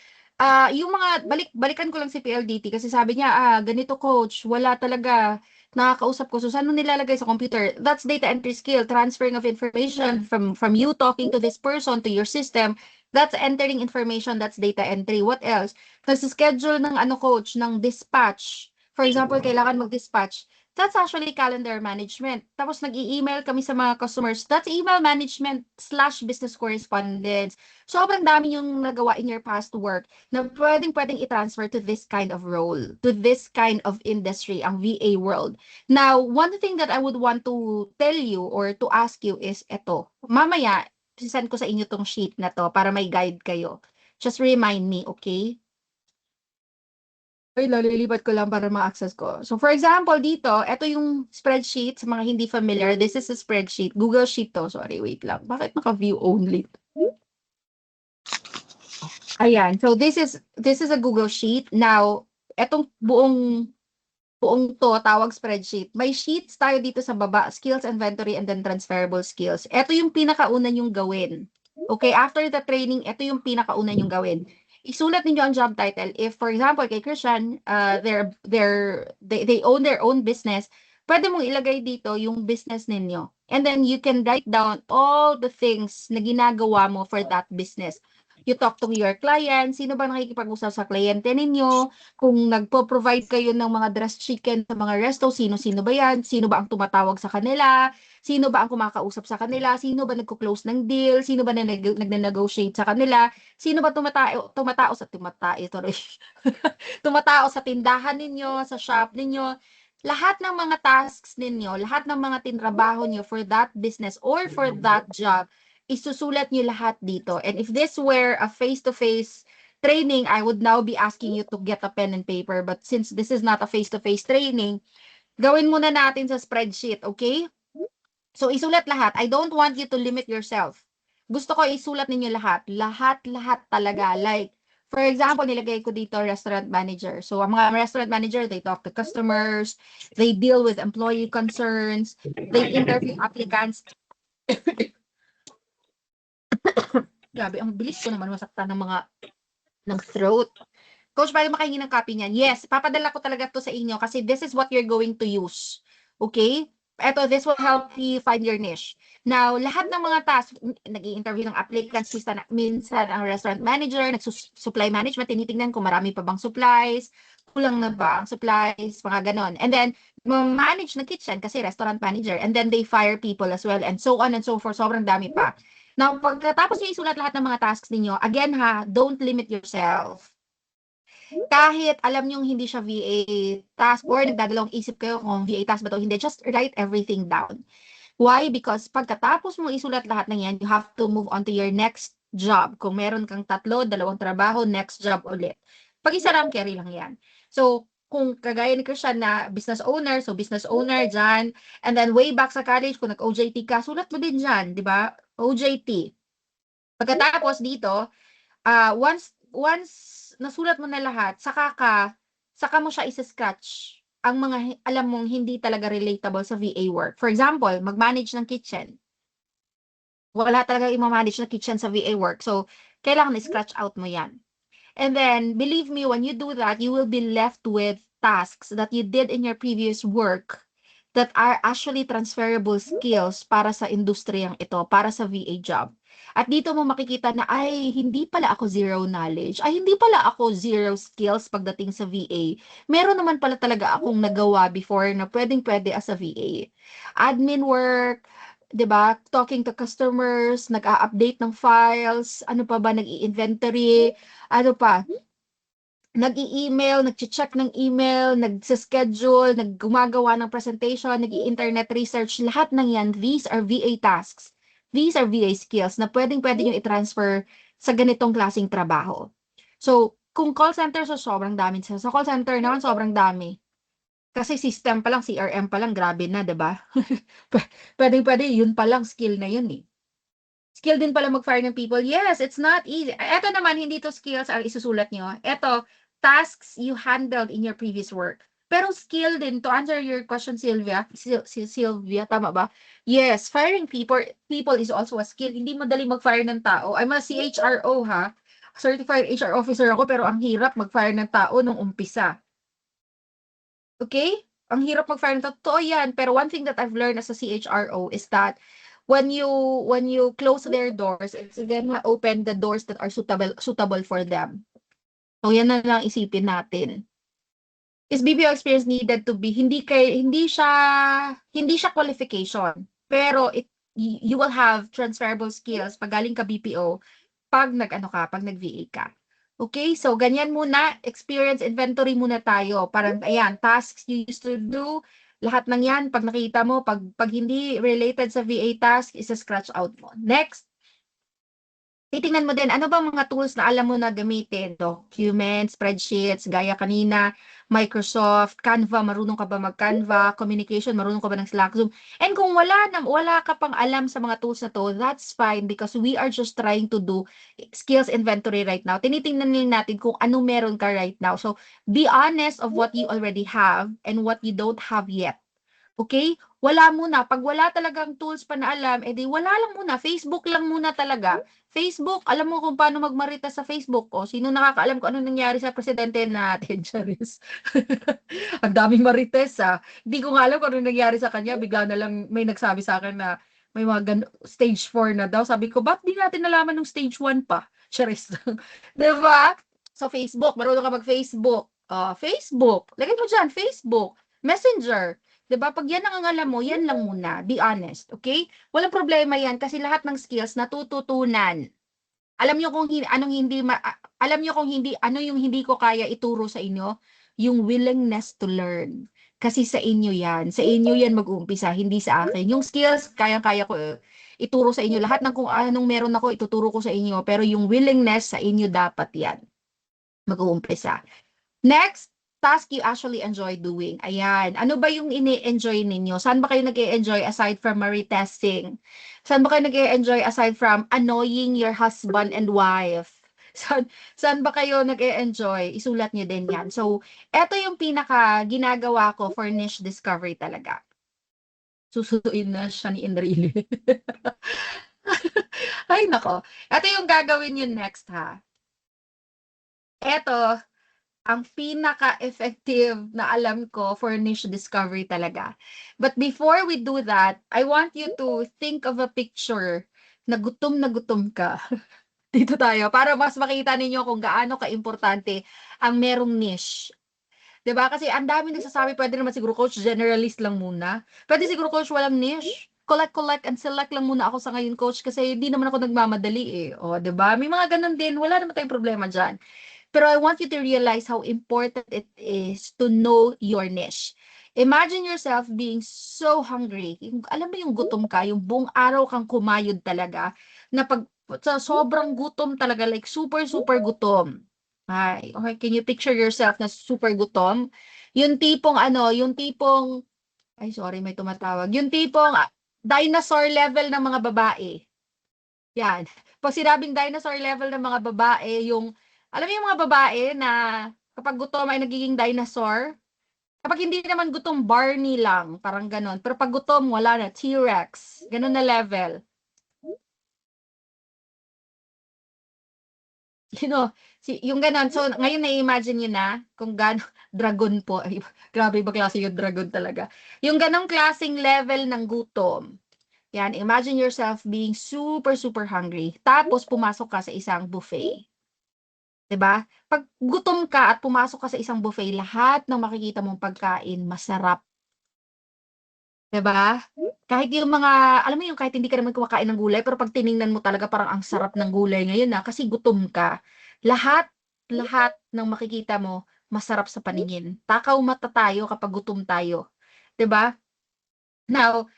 yung mga balikan ko lang si PLDT kasi sabi niya, ganito coach, wala talaga nakakausap ko. So saan mo nilalagay sa computer? That's data entry skill, transferring of information from you talking to this person to your system. That's entering information, that's data entry. What else? Nasa-schedule ng coach, ng dispatch. For example, kailangan mag-dispatch. That's actually calendar management. Tapos nag-i-email kami sa mga customers. That's email management / business correspondence. Sobrang dami yung nagawa in your past work na pwedeng i-transfer to this kind of role, to this kind of industry, ang VA world. Now, one thing that I would want to tell you or to ask you is eto. Mamaya, sisend ko sa inyo tong sheet na to para may guide kayo. Just remind me, okay? Ay, lalilipat ko lang para ma-access ko. So, for example, dito, ito yung spreadsheet. Sa mga hindi familiar, this is a spreadsheet. Google Sheet to. Sorry, wait lang. Bakit naka-view only? Ayan. So, this is a Google Sheet. Now, etong buong to, tawag spreadsheet. May sheets tayo dito sa baba. Skills, inventory, and then transferable skills. Ito yung pinakauna yung gawin. Okay, after the training, ito yung pinakauna yung gawin. Isulat ninyo ang job title. If, for example, kay Christian, they own their own business, pwede mong ilagay dito yung business ninyo. And then you can write down all the things na ginagawa mo for that business. You talk to your client, sino ba nakikipag-usap sa kliyente ninyo, kung nagpo-provide kayo ng mga dress chicken sa mga resto, sino-sino ba yan, sino ba ang tumatawag sa kanila, sino ba ang kumakausap sa kanila, sino ba nagko-close ng deal, sino ba na nag-negotiate sa kanila, sino ba tumatao sa tindahan ninyo, sa shop ninyo, lahat ng mga tasks ninyo, lahat ng mga tinrabaho niyo for that business or for that job, isusulat niyo lahat dito. And if this were a face-to-face training, I would now be asking you to get a pen and paper. But since this is not a face-to-face training, gawin muna natin sa spreadsheet, okay? So isulat lahat. I don't want you to limit yourself. gusto ko isulat ninyo lahat. Lahat talaga. Like, for example, nilagay ko dito restaurant manager. So, ang mga restaurant manager, they talk to customers, they deal with employee concerns, they interview applicants. Grabe, ang bilis ko naman masaktan ng throat. Coach, pwede makahingi ng copy niyan? Yes, papadala ko talaga to sa inyo kasi this is what you're going to use. Okay? Eto, this will help you find your niche. Now, lahat ng mga tasks, nag-i-interview ng applicants, minsan ang restaurant manager, supply management, tinitingnan kung marami pa bang supplies, kulang na ba ang supplies, mga ganon. And then, manage ng kitchen kasi restaurant manager. And then they fire people as well and so on and so forth. Sobrang dami pa. Now, pagkatapos nyo isulat lahat ng mga tasks ninyo, again ha, don't limit yourself. Kahit alam nyo hindi siya VA task or nagdadalawang isip kayo kung VA task ba to, hindi, just write everything down. Why? Because pagkatapos mo isulat lahat ng yan, you have to move on to your next job. Kung meron kang 3, 2 trabaho, next job ulit. Pag isa lang, carry lang yan. So, kung kagaya ni Christian na business owner, so business owner dyan, and then way back sa college, kung nag-OJT ka, sulat mo din dyan, di ba? OJT. Pagkatapos dito, once nasulat mo na lahat, saka mo siya isa-sketch ang mga alam mong hindi talaga relatable sa VA work. For example, mag-manage ng kitchen. Wala talaga i-manage na kitchen sa VA work. So, kailangan i-scratch out mo yan. And then, believe me, when you do that, you will be left with tasks that you did in your previous work that are actually transferable skills para sa industriyang ito, para sa VA job. At dito mo makikita na, ay, hindi pala ako zero knowledge. Ay, hindi pala ako zero skills pagdating sa VA. Meron naman pala talaga akong nagawa before na pwedeng-pwede as a VA. Admin work, 'di ba? Talking to customers, nag-a-update ng files, ano pa ba, nag-i-inventory, ano pa, nag-i-email, nag-check ng email, nag-schedule, naggumagawa ng presentation, nag-i-internet research, lahat ng yan, these are VA tasks. These are VA skills na pwedeng-pwede yung i-transfer sa ganitong klaseng trabaho. So, kung call center, so sobrang dami. Sa call center naman, sobrang dami. Kasi system pa lang, CRM pa lang, grabe na, diba? Pwedeng-pwede, yun pa lang, skill na yun eh. Skill din pala mag-fire ng people. Yes, it's not easy. Ito naman, hindi to skills ang isusulat nyo. Ito, tasks you handled in your previous work. Pero skill din, to answer your question, Sylvia, Sylvia, tama ba? Yes, firing people is also a skill. Hindi madali mag-fire ng tao. I'm a CHRO ha. Certified HR officer ako, pero ang hirap mag-fire ng tao nung umpisa. Okay? Ang hirap mag-fire ng tao. Totoo yan. Pero one thing that I've learned as a CHRO is that when you close their doors, it's gonna open the doors that are suitable for them. So yan na lang isipin natin. Is BPO experience needed to be hindi siya qualification, pero you will have transferable skills pag galing ka BPO pag nag-VA ka. Okay, so ganyan muna, experience inventory muna tayo. Parang ayan, tasks you used to do, lahat ng yan, pag nakita mo, pag hindi related sa VA task, isa-scratch out mo. Next, titingnan mo din, ano ba mga tools na alam mo na gamitin? Documents, spreadsheets, gaya kanina, Microsoft, Canva, marunong ka ba mag-Canva, communication, marunong ka ba ng Slack, Zoom? And kung wala ka pang alam sa mga tools na to, that's fine because we are just trying to do skills inventory right now. Tinitingnan natin kung ano meron ka right now. So, be honest of what you already have and what you don't have yet. Okay? Wala muna. Pag wala talagang tools pa na alam, edi wala lang muna. Facebook lang muna talaga. Facebook, alam mo kung paano magmarita sa Facebook. O, sino nakakaalam kung ano nangyari sa presidente natin, Charis? Ang daming marites, Hindi ko nga alam kung ano nangyari sa kanya. Bigla na lang may nagsabi sa akin na may mga stage 4 na daw. Sabi ko, ba't di natin nalaman ng stage 1 pa? Charis. Diba? So, Facebook. Marunong ka mag-Facebook. Facebook. Lagay mo dyan, Facebook. Messenger. Diba? Pag yan ang alam mo, yan lang muna. Be honest, okay? Walang problema yan kasi lahat ng skills natututunan. Alam niyo kung ano yung hindi ko kaya ituro sa inyo, yung willingness to learn. Kasi sa inyo yan. Sa inyo yan mag-uumpisa, hindi sa akin. Yung skills, kaya ko ituro sa inyo. Lahat ng kung anong meron ako, ituturo ko sa inyo. Pero yung willingness, sa inyo dapat yan. Mag-uumpisa. Next, task you actually enjoy doing. Ayan. Ano ba yung ini-enjoy ninyo? Saan ba kayo nag-enjoy aside from retesting? Saan ba kayo nag-enjoy aside from annoying your husband and wife? Saan ba kayo nag-enjoy? Isulat niyo din yan. So, eto yung pinaka ginagawa ko for niche discovery talaga. Susuin na siya ni Enrile. Ay, nako. Ito yung gagawin yun next, ha? Eto, ang pinaka-effective na alam ko for niche discovery talaga. But before we do that, I want you to think of a picture na gutom ka. Dito tayo, para mas makita ninyo kung gaano ka-importante ang merong niche. 'Di ba? Kasi ang dami nagsasabi, pwede naman siguro coach, generalist lang muna. Pwede siguro coach, walang niche. Collect and select lang muna ako sa ngayon, coach, kasi di naman ako nagmamadali eh. O, 'di ba? May mga ganun din, wala naman tayong problema diyan. Pero I want you to realize how important it is to know your niche. Imagine yourself being so hungry. Alam mo yung gutom ka, yung buong araw kang kumayod talaga, na pag sa sobrang gutom talaga, like super gutom. Ay, okay, can you picture yourself na super gutom? Yung tipong ay sorry, may tumatawag. Yung tipong dinosaur level ng mga babae. Yan. Pag sinabing dinosaur level ng mga babae, alam mo yung mga babae na kapag gutom ay nagiging dinosaur? Kapag hindi naman gutom, Barney lang, parang ganon. Pero pag gutom, wala na, T-Rex. Ganon na level. Yung ganon. So, ngayon na-imagine nyo na kung gano'n, dragon po. Ay, grabe ba klase yung dragon talaga. Yung ganong klaseng level ng gutom. Yan, imagine yourself being super hungry. Tapos, pumasok ka sa isang buffet. 'Di ba? Pag gutom ka at pumasok ka sa isang buffet, lahat ng makikita mong pagkain masarap. 'Di ba? Kahit yung alam mo yung kahit hindi ka naman kumakain ng gulay, pero pag tiningnan mo talaga parang ang sarap ng gulay ngayon kasi gutom ka. Lahat ng makikita mo masarap sa paningin. Takaw mata tayo kapag gutom tayo. 'Di ba? Now,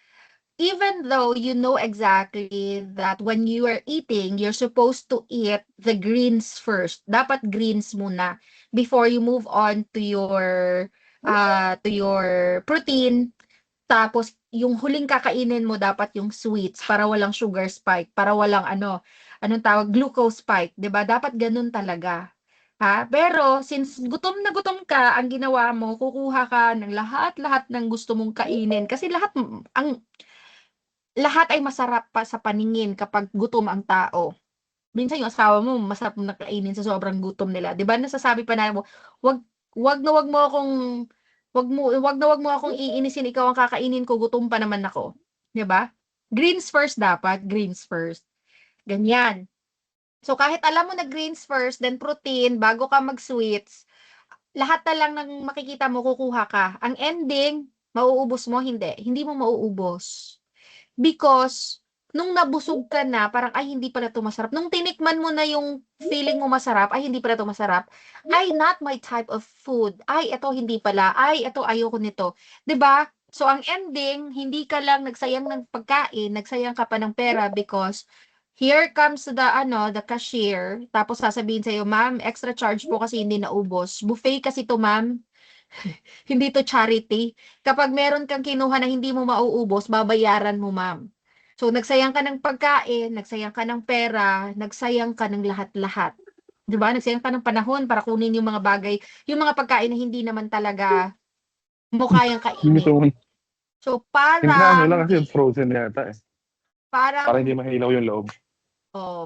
even though you know exactly that when you are eating, you're supposed to eat the greens first. Dapat greens muna before you move on to your protein. Tapos yung huling kakainin mo dapat yung sweets para walang sugar spike, para walang anong tawag, glucose spike, 'di ba? Dapat ganun talaga. Ha? Pero since gutom na gutom ka, ang ginawa mo, kukuha ka ng lahat ng gusto mong kainin kasi lahat ay masarap pa sa paningin kapag gutom ang tao. Minsan yung asawa mo, masarap na kainin sa sobrang gutom nila. 'Di ba? Nasasabi pa na mo, wag mo akong wag mo akong iinisin, ikaw ang kakainin ko, gutom pa naman ako. 'Di ba? Greens first dapat, greens first. Ganyan. So kahit alam mo na greens first, then protein bago ka mag-sweets, lahat na lang ng makikita mo kukuha ka. Ang ending, mauubos mo, hindi mo mauubos. Because, nung nabusog ka na, parang, ay, hindi pala ito masarap. Nung tinikman mo na yung feeling mo masarap, ay, hindi pala ito masarap. Ay, not my type of food. Ay, ito hindi pala. Ay, ito ayoko nito. 'Di ba? So, ang ending, hindi ka lang nagsayang ng pagkain, nagsayang ka pa ng pera because here comes the cashier, tapos sasabihin sa'yo, ma'am, extra charge po kasi hindi naubos. Buffet kasi to, ma'am. Hindi to charity. Kapag meron kang kinuha na hindi mo mauubos, babayaran mo, ma'am. So, nagsayang ka ng pagkain, nagsayang ka ng pera, nagsayang ka ng lahat-lahat. 'Di ba? Nagsayang ka ng panahon para kunin yung mga bagay, yung mga pagkain na hindi naman talaga mo kayang kainin. So, Tingnan lang kasi frozen yata eh. Para parang, hindi mahilaw yung loob.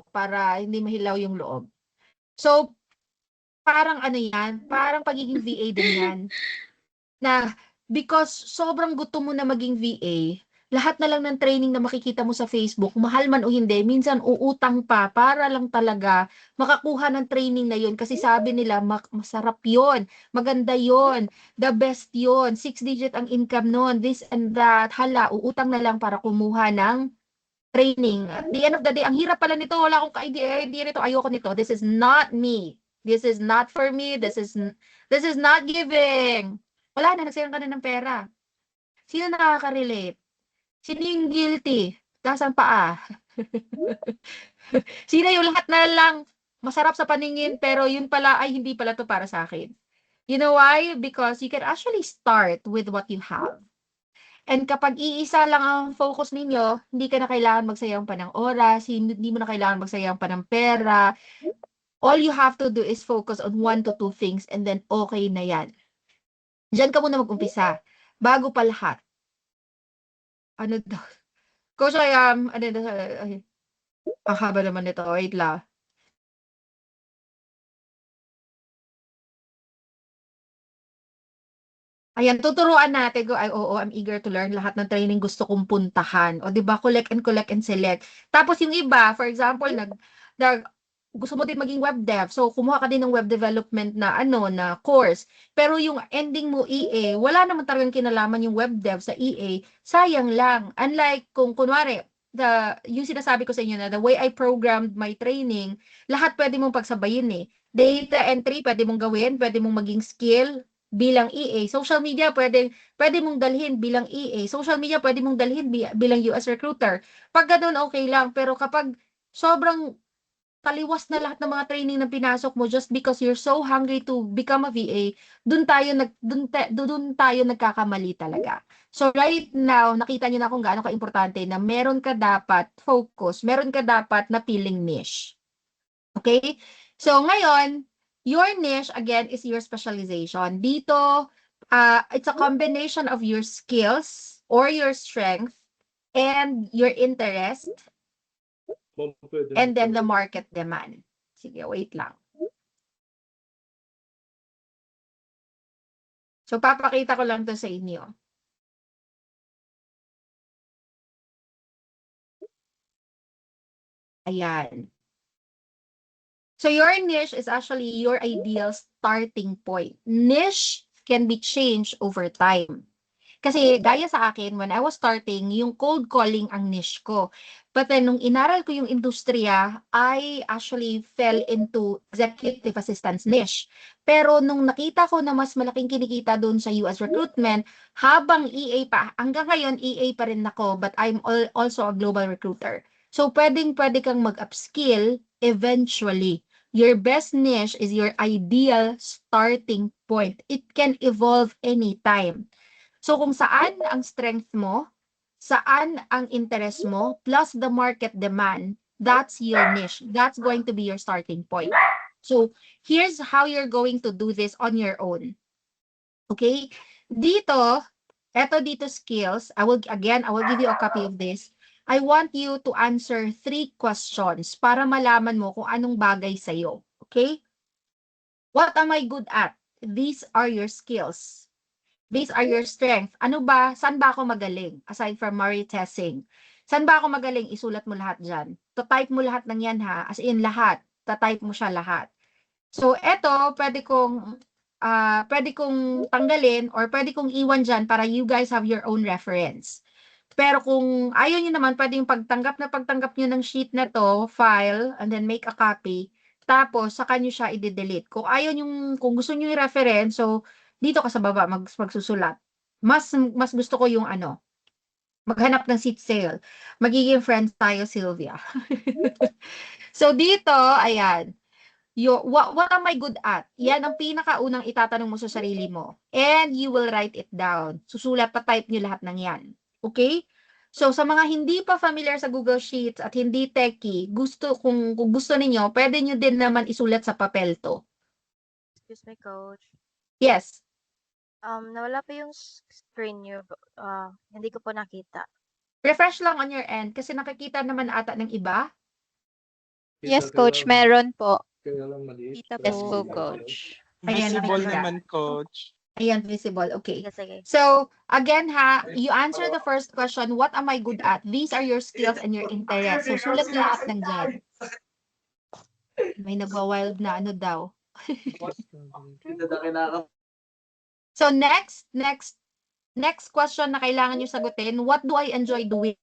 para hindi mahilaw yung loob. So, parang parang pagiging VA din yan. Na because sobrang gusto mo na maging VA, lahat na lang ng training na makikita mo sa Facebook, mahal man o hindi, minsan uutang pa para lang talaga makakuha ng training na yun kasi sabi nila masarap yun, maganda yun, the best yun, 6-digit ang income nun, this and that, hala, uutang na lang para kumuha ng training. At the end of the day, ang hirap pala nito, wala akong ka-idea nito, ayoko nito, this is not me, this is not for me, this is not giving. Wala na, nagsayang ka na ng pera. Sino nakaka-relate? Sino yung guilty? Taas ang paa. Sino yung lahat na lang masarap sa paningin pero yun pala ay hindi pala to para sa akin. You know why? Because you can actually start with what you have. And kapag iisa lang ang focus ninyo, hindi ka na kailangan magsayang pa ng oras, hindi mo na kailangan magsayang pa ng pera. All you have to do is focus on 1 to 2 things and then okay na yan. Diyan ka muna mag-umpisa. Bago pa lahat. Ano daw? Coach, ang haba naman nito. Wait lang. Ayan, tuturuan natin. Oo, I'm eager to learn. Lahat ng training gusto kong puntahan. O, di ba? Collect and select. Tapos yung iba, for example, gusto mo din maging web dev. So, kumuha ka din ng web development na course. Pero yung ending mo EA, wala naman talagang kinalaman yung web dev sa EA. Sayang lang. Unlike kung kunwari, yung sinasabi ko sa inyo na the way I programmed my training, lahat pwede mong pagsabayin eh. Data entry, pwede mong gawin, pwede mong maging skill bilang EA. Social media, pwede mong dalhin bilang EA. Social media, pwede mong dalhin bilang US recruiter. Pag ganun, okay lang. Pero kapag sobrang taliwas na lahat ng mga training na pinasok mo just because you're so hungry to become a VA, dun tayo nagkakamali talaga. So right now, nakita niyo na kung gaano ka-importante na meron ka dapat focus, meron ka dapat na feeling niche. Okay? So ngayon, your niche, again, is your specialization. Dito, it's a combination of your skills or your strength and your interest and then the market demand. Sige, wait lang. So, papakita ko lang to sa inyo. Ayan. So, your niche is actually your ideal starting point. Niche can be changed over time. Kasi gaya sa akin, when I was starting, yung cold calling ang niche ko. But then, nung inaral ko yung industriya, I actually fell into executive assistance niche. Pero nung nakita ko na mas malaking kinikita doon sa US recruitment, habang EA pa, hanggang ngayon EA pa rin ako, but I'm also a global recruiter. So, pwede kang mag-upskill eventually. Your best niche is your ideal starting point. It can evolve anytime. So kung saan ang strength mo, saan ang interest mo, plus the market demand, that's your niche. That's going to be your starting point. So here's how you're going to do this on your own. Okay? Dito skills, I will give you a copy of this. I want you to answer 3 questions para malaman mo kung anong bagay sa'yo. Okay? What am I good at? These are your skills. These are your strengths. Saan ba ako magaling? Aside from Marie Tessing. Saan ba ako magaling? Isulat mo lahat dyan. To-type mo lahat ng yan ha. As in lahat. Ta-type mo siya lahat. So, eto, pwede kong tanggalin or pwede kong iwan dyan para you guys have your own reference. Pero kung ayaw nyo naman, pwede yung pagtanggap nyo ng sheet na to, file, and then make a copy. Tapos, saka nyo siya i-delete. Kung gusto nyo yung reference, so, dito ka sa baba magsusulat. Mas gusto ko yung maghanap ng seat sale. Magiging friends tayo, Sylvia. So dito, ayan. What am I good at? Yan ang pinakaunang itatanong mo sa sarili mo. And you will write it down. Susulat, pa-type nyo lahat ng yan. Okay? So sa mga hindi pa familiar sa Google Sheets at hindi techie, kung gusto ninyo, pwede nyo din naman isulat sa papel to. Excuse me, Coach. Yes. Nawala pa yung screen niyo. Hindi ko po nakita. Refresh lang on your end kasi nakikita naman ata ng iba. Yes, Coach. Meron po. Kita Yes po, Coach. Ayan, Visible nakikita. naman, Coach. Ayan, visible. Okay. Sige, sige. So, again you answer the first question, what am I good at? These are your skills and your interests. So, sulat lahat ng dyan. May nagwa-wild na daw. So, next question na kailangan nyo sagutin, what do I enjoy doing?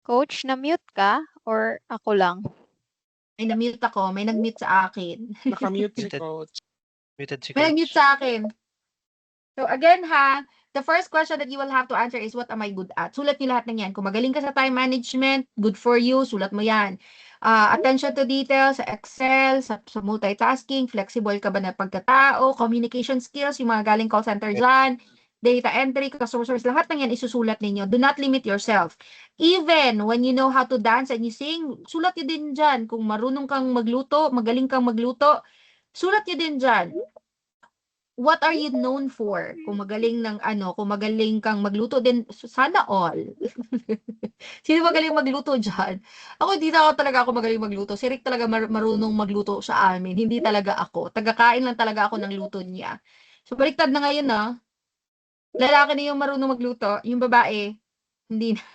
Coach, na-mute ka? Or ako lang? May na-mute ako, may nag-mute sa akin. Nakamute si Muted. Coach. Muted si May nag-mute Coach. sa akin. So again ha, the first question that you will have to answer is what am I good at? Sulat niyo lahat ng yan. Kung magaling ka sa time management, good for you, sulat mo yan. Attention to detail sa Excel, sa multitasking, flexible ka ba na pagkatao, communication skills, yung mga galing call center dyan, data entry, customer service, lahat ng yan isusulat ninyo. Do not limit yourself. Even when you know how to dance and you sing, sulat nyo din dyan. Kung marunong kang magluto, magaling kang magluto, sulat nyo din dyan. What are you known for? Kung magaling kung magaling kang magluto din, sana all. Sino magaling magluto dyan? Ako, hindi na ako talaga ako magaling magluto. Si Rick talaga marunong magluto sa amin. Hindi talaga ako. Tagakain lang talaga ako ng luto niya. So, baliktad na ngayon, lalaki na yung marunong magluto. Yung babae, hindi na.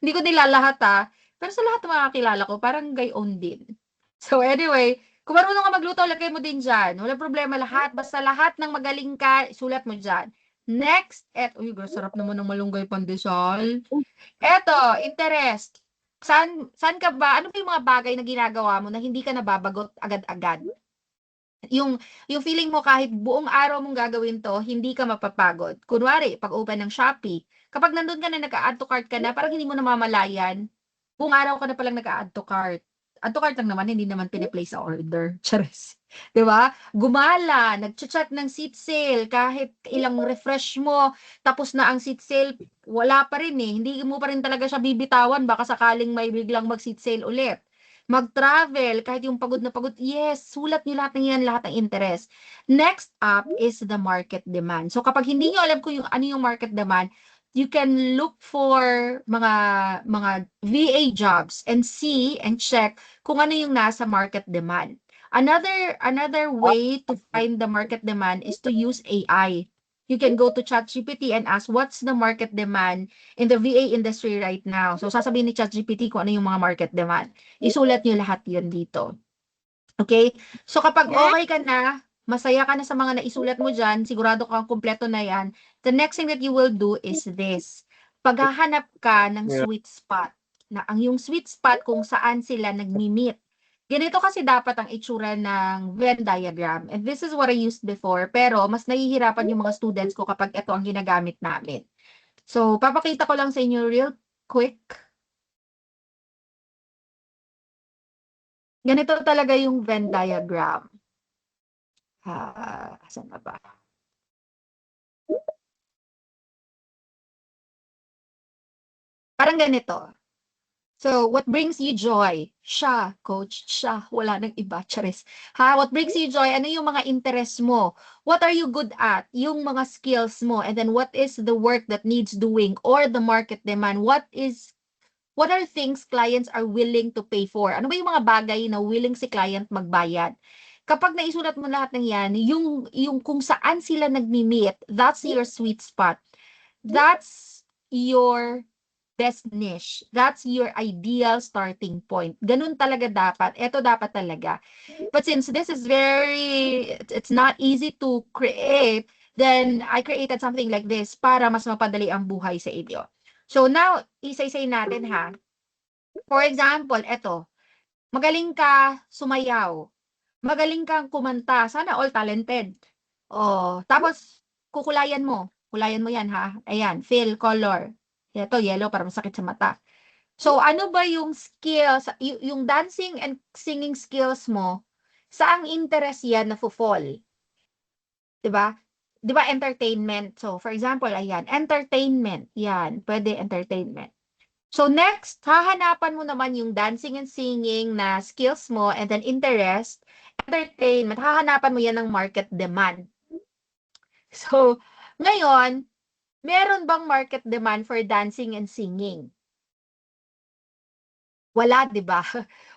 Hindi ko nilalahat, Pero sa lahat ng mga kakilala ko, parang gayon din. So, anyway, kung marunong ka magluto, lagay mo din dyan. Walang problema lahat. Basta lahat ng magaling ka, sulat mo dyan. Next, uy, sarap naman ng malunggay pandesal. Eto, interest. Saan ka ba? Ano ba yung mga bagay na ginagawa mo na hindi ka nababagot agad-agad? Yung feeling mo kahit buong araw mong gagawin to, hindi ka mapapagod. Kunwari, pag open ng Shopee, kapag nandun ka na nag-add to cart ka na, parang hindi mo namamalayan, buong araw ka na palang nag-add to cart. Add to cart lang naman, hindi naman piniplay sa order. Charis. Diba? Gumala, nag-chat ng seat sale, kahit ilang refresh mo, tapos na ang seat sale, wala pa rin eh. Hindi mo pa rin talaga siya bibitawan, baka sakaling may biglang mag-seat sale ulit. Mag-travel, kahit yung pagod na pagod, yes, sulat nyo lahat ng yan, lahat ng interest. Next up is the market demand. So kapag hindi nyo alam kung ano yung market demand, you can look for mga VA jobs and see and check kung ano yung nasa market demand. Another way to find the market demand is to use AI. You can go to ChatGPT and ask what's the market demand in the VA industry right now. So sasabihin ni ChatGPT kung ano yung mga market demand. Isulat niyo lahat yun dito. Okay? So kapag okay ka na, masaya ka na sa mga naisulat mo dyan, sigurado kang kumpleto na yan, the next thing that you will do is this. Paghahanap ka ng sweet spot. Na ang yung sweet spot kung saan sila nagmi-meet. Ganito kasi dapat ang itsura ng Venn diagram. And this is what I used before. Pero mas nahihirapan yung mga students ko kapag ito ang ginagamit namin. So, papakita ko lang sa inyo real quick. Ganito talaga yung Venn diagram. Saan na ba? Parang ganito. So, what brings you joy? Siya, coach, siya. Wala nang iba, charis. What brings you joy? Ano yung mga interest mo? What are you good at? Yung mga skills mo. And then, what is the work that needs doing? Or the market demand? What are things clients are willing to pay for? Ano ba yung mga bagay na willing si client magbayad? Kapag naisulat mo lahat ng yan, yung kung saan sila nagmi-meet, that's your sweet spot. That's your best niche. That's your ideal starting point. Ganun talaga dapat. Ito dapat talaga. But since this is it's not easy to create, then I created something like this para mas mapadali ang buhay sa inyo. So now, isa-isay natin For example, eto. Magaling ka sumayaw. Magaling kang kumanta. Sana all talented. Tapos, kukulayan mo. Kulayan mo yan Ayan, fill, color. Ito, yellow para masakit sa mata. So, ano ba yung skills, yung dancing and singing skills mo, saang interest yan na fall? Diba? Diba entertainment? So, for example, ayan, entertainment. Yan, pwede entertainment. So, next, hahanapan mo naman yung dancing and singing na skills mo and then interest, entertainment, hahanapan mo yan ng market demand. So, ngayon, meron bang market demand for dancing and singing? Wala, di ba?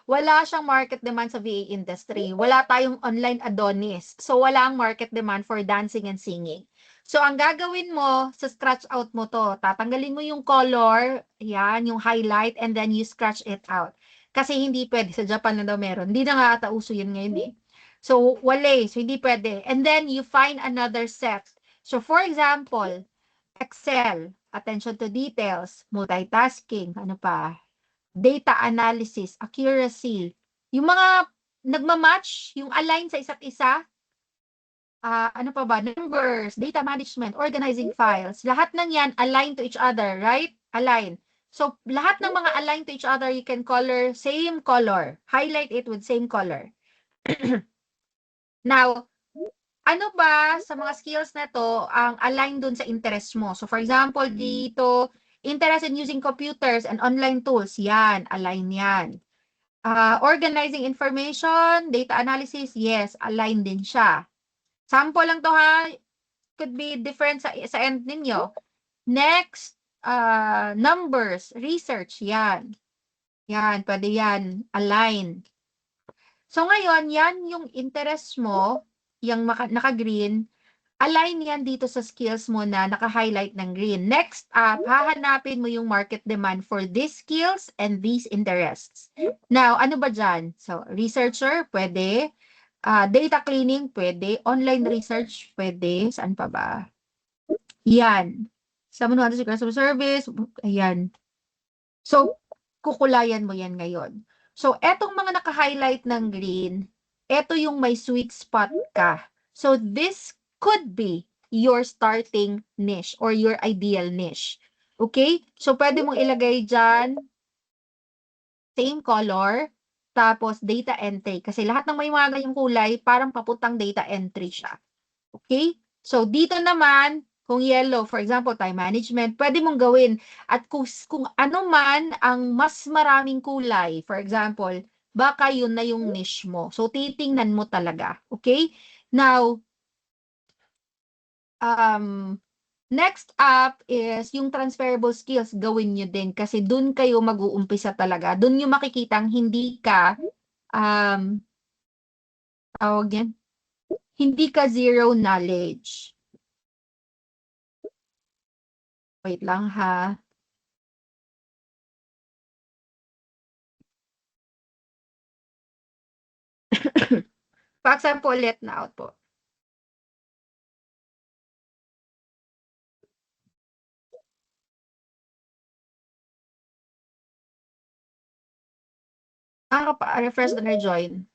Wala siyang market demand sa VA industry. Wala tayong online Adonis. So, wala ang market demand for dancing and singing. So, ang gagawin mo, sa scratch out mo to, tatanggalin mo yung color, yan, yung highlight, and then you scratch it out. Kasi hindi pwede. Sa Japan na daw meron. Hindi na nga ata uso yun ngayon So, wala So, hindi pwede. And then, you find another set. So, for example, Excel, attention to details, multitasking, ano pa, data analysis, accuracy, yung mga nagmamatch, yung align sa isa't isa, ano pa ba? Numbers, data management, organizing files. Lahat ng yan align to each other, right? Align. So, lahat ng mga align to each other, you can color same color. Highlight it with same color. Now, ano ba sa mga skills na to ang align dun sa interest mo? So, for example, dito, interest in using computers and online tools. Yan, align yan. Organizing information, data analysis, yes, align din siya. Sample lang to ha, could be different sa end ninyo. Next, numbers, research, yan. Yan, pwede yan, align. So ngayon, yan yung interest mo, yung naka-green, align yan dito sa skills mo na naka-highlight ng green. Next up, hahanapin mo yung market demand for these skills and these interests. Now, ano ba dyan? So, researcher, pwede. Data cleaning, pwede. Online research, pwede. Saan pa ba? Yan. Someone who handles customer service, ayan. So, kukulayan mo yan ngayon. So, etong mga naka-highlight ng green, eto yung may sweet spot ka. So, this could be your starting niche or your ideal niche. Okay? So, pwede mong ilagay dyan, same color, tapos data entry. Kasi lahat ng may mga ganyang kulay, parang papuntang data entry siya. Okay? So, dito naman, kung yellow, for example, time management, pwede mong gawin. At kung ano man ang mas maraming kulay, for example, baka yun na yung niche mo. So, titingnan mo talaga. Okay? Now, next up is yung transferable skills, gawin nyo din. Kasi dun kayo mag-uumpisa talaga. Dun yung makikitang hindi ka, tawag yan, hindi ka zero knowledge. Wait lang ha. Pa-example ulit na out po. Refresh na join.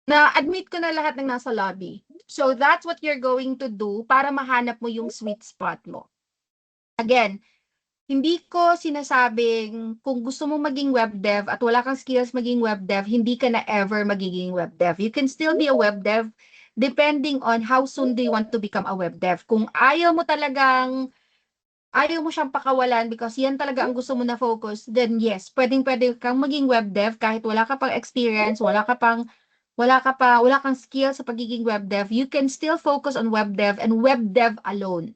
Na-admit ko na lahat ng nasa lobby. So, that's what you're going to do para mahanap mo yung sweet spot mo. Again, hindi ko sinasabing kung gusto mo maging web dev at wala kang skills maging web dev, hindi ka na ever magiging web dev. You can still be a web dev depending on how soon do you want to become a web dev. Kung ayaw mo siyang pakawalan because yan talaga ang gusto mo na focus, then yes, pwede kang maging web dev kahit wala ka pang experience, wala kang skill sa pagiging web dev, you can still focus on web dev and web dev alone.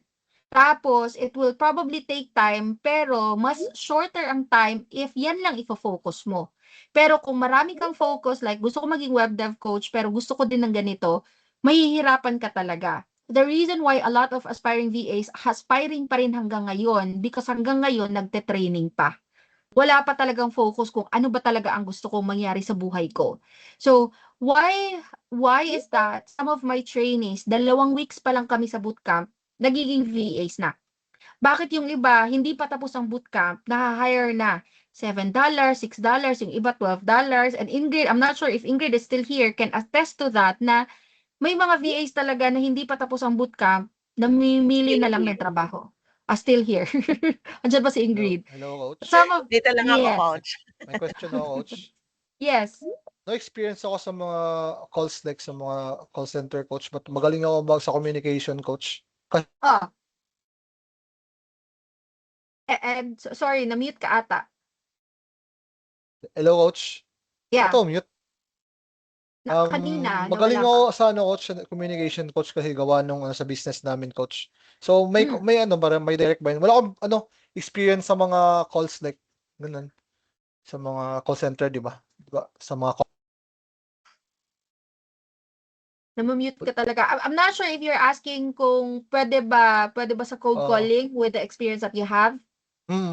Tapos, it will probably take time, pero mas shorter ang time if yan lang ifo-focus mo. Pero kung marami kang focus, like gusto ko maging web dev coach, pero gusto ko din ng ganito, mahihirapan ka talaga. The reason why a lot of aspiring VAs aspiring pa rin hanggang ngayon, because hanggang ngayon, nagte-training pa. Wala pa talagang focus kung ano ba talaga ang gusto kong mangyari sa buhay ko. So, why is that? Some of my trainees, 2 weeks pa lang kami sa bootcamp, nagiging VAs na. Bakit yung iba, hindi pa tapos ang bootcamp, na-hire na $7, $6, yung iba $12. And Ingrid, I'm not sure if Ingrid is still here, can attest to that na may mga VAs talaga na hindi pa tapos ang bootcamp, namimili na lang ng trabaho. Still here. Andiyan ba si Ingrid? Hello, coach. Dito lang ako, Yes. coach. May question ako, coach. Yes. No experience ako sa mga calls like sa mga call center coach, but magaling ako sa communication coach. Oh. And sorry, na-mute ka ata. Hello, coach. Yeah. Ito, mute. Kanina. Magaling nawala ako sa coach, communication coach kasi gawa nung sa business namin coach. So may may direct ba yun? Wala akong experience sa mga calls like ganun. Sa mga call center, di ba? Sa mga Namumute ka talaga. I'm not sure if you're asking kung pwede ba sa cold calling with the experience that you have.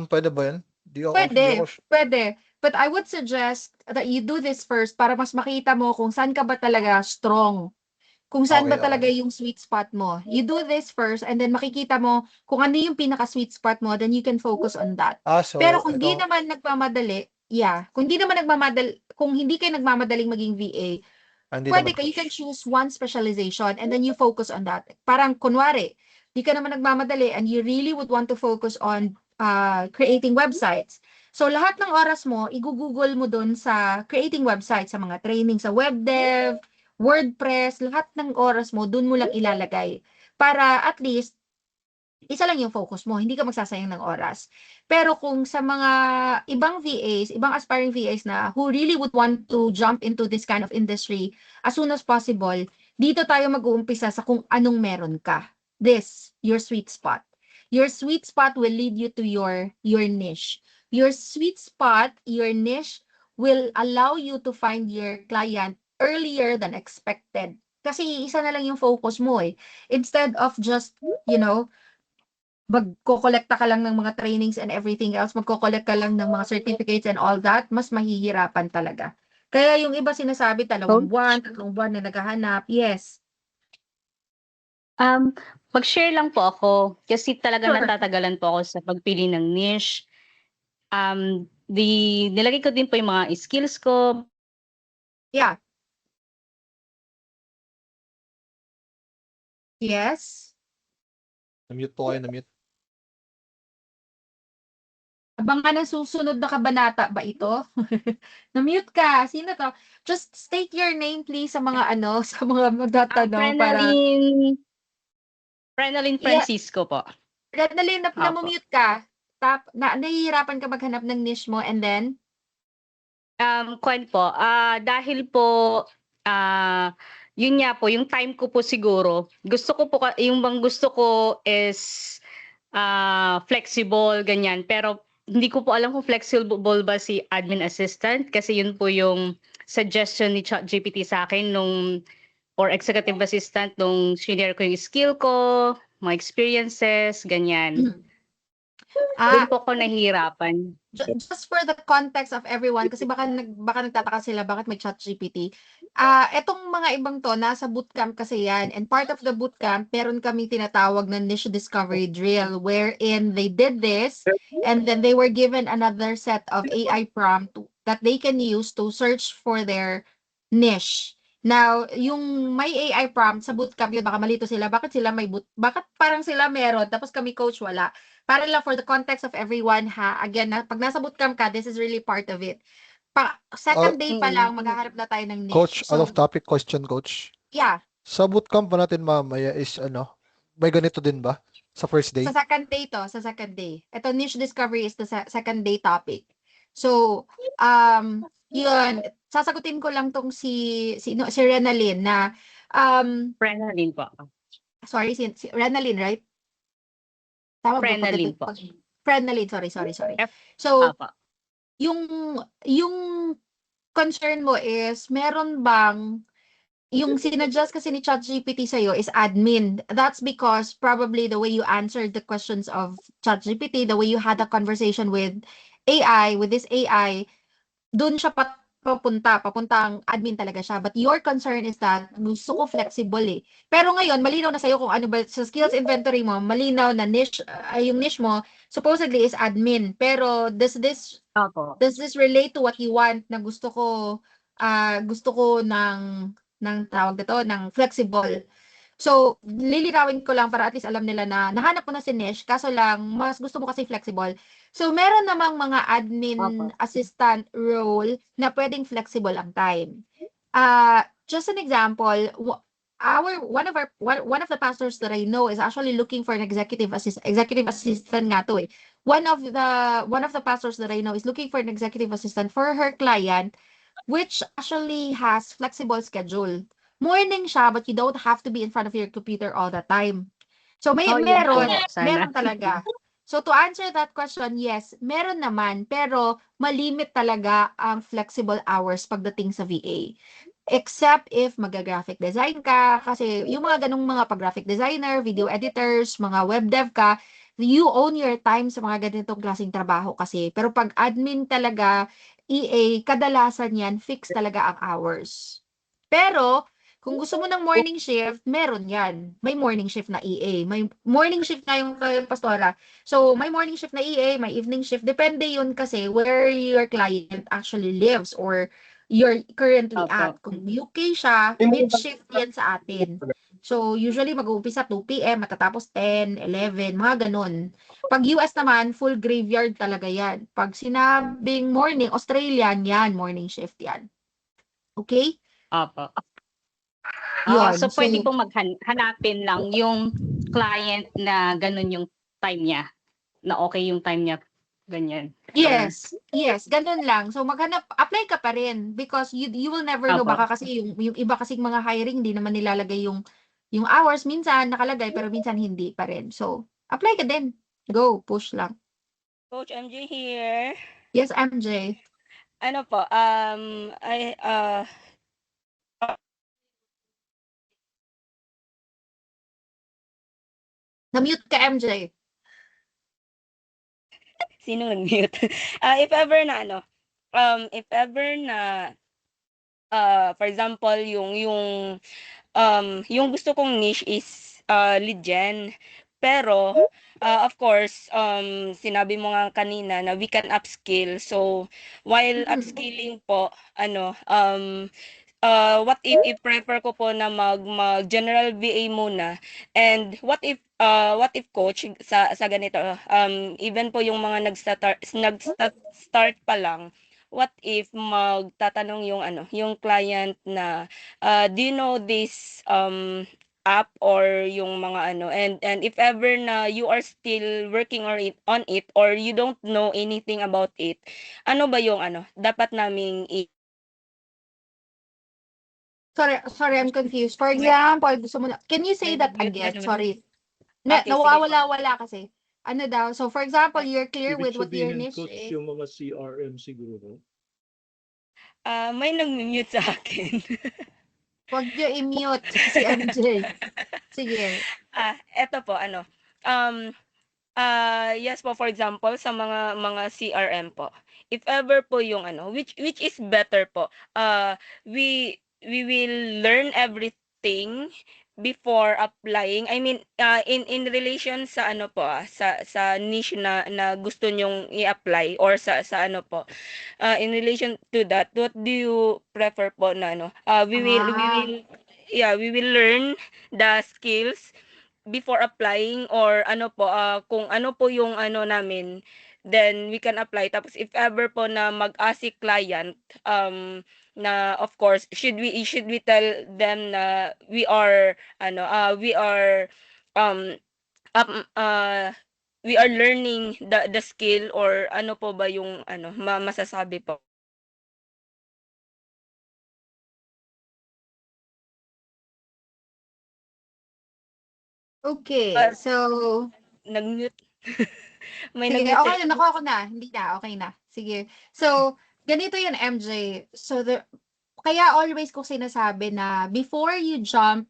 Pwede ba yun? Pwede. But I would suggest that you do this first para mas makita mo kung saan ka ba talaga strong. Kung saan ba talaga yung sweet spot mo. You do this first and then makikita mo kung ano yung pinaka-sweet spot mo, then you can focus on that. So, pero kung di naman nagmamadali, kung hindi kayo nagmamadaling maging VA, Hindi Pwede naman, ka, you can coach. choose one specialization and then you focus on that. Parang kunwari, di ka naman nagmamadali and you really would want to focus on creating websites. So lahat ng oras mo, i-google mo dun sa creating websites, sa mga training sa web dev, WordPress, lahat ng oras mo, dun mo lang ilalagay. Para at least, isa lang yung focus mo, hindi ka magsasayang ng oras. Pero kung sa mga ibang VAs, ibang aspiring VAs na who really would want to jump into this kind of industry as soon as possible, dito tayo mag-uumpisa sa kung anong meron ka. This, your sweet spot. Your sweet spot will lead you to your niche. Your sweet spot, your niche, will allow you to find your client earlier than expected. Kasi isa na lang yung focus mo eh. Instead of just, magko-kolekta ka lang ng mga trainings and everything else, magko-collect ka lang ng mga certificates and all that, mas mahihirapan talaga. Kaya yung iba sinasabi, 2 buwan, 3 buwan na naghahanap. Yes. Mag-share lang po ako kasi talaga Sure. natatagalan po ako sa pagpili ng niche. Nilagay ko din po yung mga skills ko. Yeah. Yes. Na-mute po kayo, na-mute. Abangan ang susunod na kabanata ba ito? Na-mute ka. Sino to? Just state your name please sa mga sa mga magtatanong para Frenalyn Yeah. Francisco po. Rednalyn, Apo. na-mute ka. Nahihirapan ka maghanap ng niche mo and then? Kwan po, dahil po, yun nga po, yung time ko po siguro, gusto ko po, yung bang gusto ko is flexible, ganyan. Pero hindi ko po alam kung flexible ba si admin assistant kasi yun po yung suggestion ni ChatGPT sa akin or executive assistant nung senior ko yung skill ko, mga experiences, ganyan. Doon po ako nahihirapan. Just for the context of everyone, kasi baka nagtataka sila bakit may ChatGPT. Etong mga ibang to, nasa bootcamp kasi yan. And part of the bootcamp, meron kami tinatawag na niche discovery drill wherein they did this and then they were given another set of AI prompt that they can use to search for their niche. Now, yung may AI prompt sa bootcamp yun, baka malito sila, bakit parang sila meron, tapos kami coach wala. Para lang for the context of everyone ha, again, pag nasa bootcamp ka, this is really part of it. Second day pa lang, maghaharap na tayo ng niche. Coach, out of topic question, coach. Yeah. Sa bootcamp pa natin mamaya is may ganito din ba? Sa first day? Sa second day to, sa second day. Ito, niche discovery is the second day topic. So, yun, sasagutin ko lang tong si Renalyn na, Frenalyn po. sorry, si Renalyn, right? Tama ba? Frenalyn po. Frenalyn, sorry. So, Apa. yung concern mo is, meron bang, yung sinadjust kasi ni ChatGPT sa'yo is admin. That's because probably the way you answered the questions of ChatGPT, the way you had a conversation with this AI, dun siya papuntang admin talaga siya. But your concern is that gusto ko flexible eh. Pero ngayon, malinaw na sa'yo kung ano ba sa skills inventory mo, malinaw na niche, yung niche mo, supposedly is admin. Pero does this relate to what you want na gusto ko ng tawag dito, ng flexible. So, lilinawin ko lang para at least alam nila na nahanap mo na si niche, kaso lang, mas gusto mo kasi flexible. So, meron namang mga admin assistant role na pwedeng flexible ang time. Just an example, one of the pastors that I know is actually looking for an executive assistant nga to eh. One of the pastors that I know is looking for an executive assistant for her client, which actually has flexible schedule. Morning siya, but you don't have to be in front of your computer all the time. So meron talaga. So to answer that question, yes, meron naman, pero malimit talaga ang flexible hours pagdating sa VA. Except if mag-graphic design ka, kasi yung mga ganung mga pag-graphic designer, video editors, mga web dev ka, you own your time sa mga ganitong klaseng trabaho kasi. Pero pag admin talaga, EA, kadalasan yan, fix talaga ang hours. Pero, kung gusto mo ng morning shift, meron yan. May morning shift na EA. May morning shift na yung pastora. So, may morning shift na EA, may evening shift. Depende yun kasi where your client actually lives or you're currently Opo. at. Kung UK siya, mid-shift yan sa atin. So, usually mag-uumpisa 2 p.m., matatapos 10, 11, mga ganun. Pag US naman, full graveyard talaga yan. Pag sinabing morning, Australian, yan, morning shift yan. Okay? Opo. Yun. So, So, pwede pong hanapin lang yung client na ganun yung time niya. Na okay yung time niya. Ganyan. yes, ganun lang. So apply ka pa rin because you will never know, Opo. baka kasi yung iba kasing mga hiring di naman nilalagay yung hours, minsan nakalagay pero minsan hindi pa rin. So apply ka din. Go, push lang. Coach MJ here. Yes, MJ. Ano po, Na-mute ka, MJ. sino nag-mute? If ever na for example, yung gusto kong niche is lead gen. Pero, of course, sinabi mo nga kanina na we can upskill. So, while upskilling po, what if prefer ko po na mag general VA muna, and what if coach sa ganito, even po yung mga nag-start pa lang, what if magtatanong yung client na do you know this app or yung mga and if ever na you are still working on it or you don't know anything about it, ano ba yung dapat naming Sorry, I'm confused. For example, gusto mo na, can you say that again? Sorry. Okay, sige po. Nawawala kasi. Ano daw? So, for example, you're clear with what your niche coach, is. yung mga CRM siguro. May nag-mute sa akin. Huwag niyo i-mute si MJ. Sige. Eto po, yes po, for example, sa mga CRM po, if ever po yung which is better po, we will learn everything before applying. I mean, in relation sa sa niche na gusto nyong i-apply or sa in relation to that, what do you prefer po na we will learn the skills before applying, or kung ano po yung namin, then we can apply. Tapos if ever po na mag-ask si client, na of course should we tell them na we are learning the skill, or ano po ba yung masasabi po? Okay, so Nag-mute. May sige, nag-mute. okay na, nakuha ko na. Hindi na, okay na. Sige. So, ganito yan, MJ. So, kaya always ko sinasabi na before you jump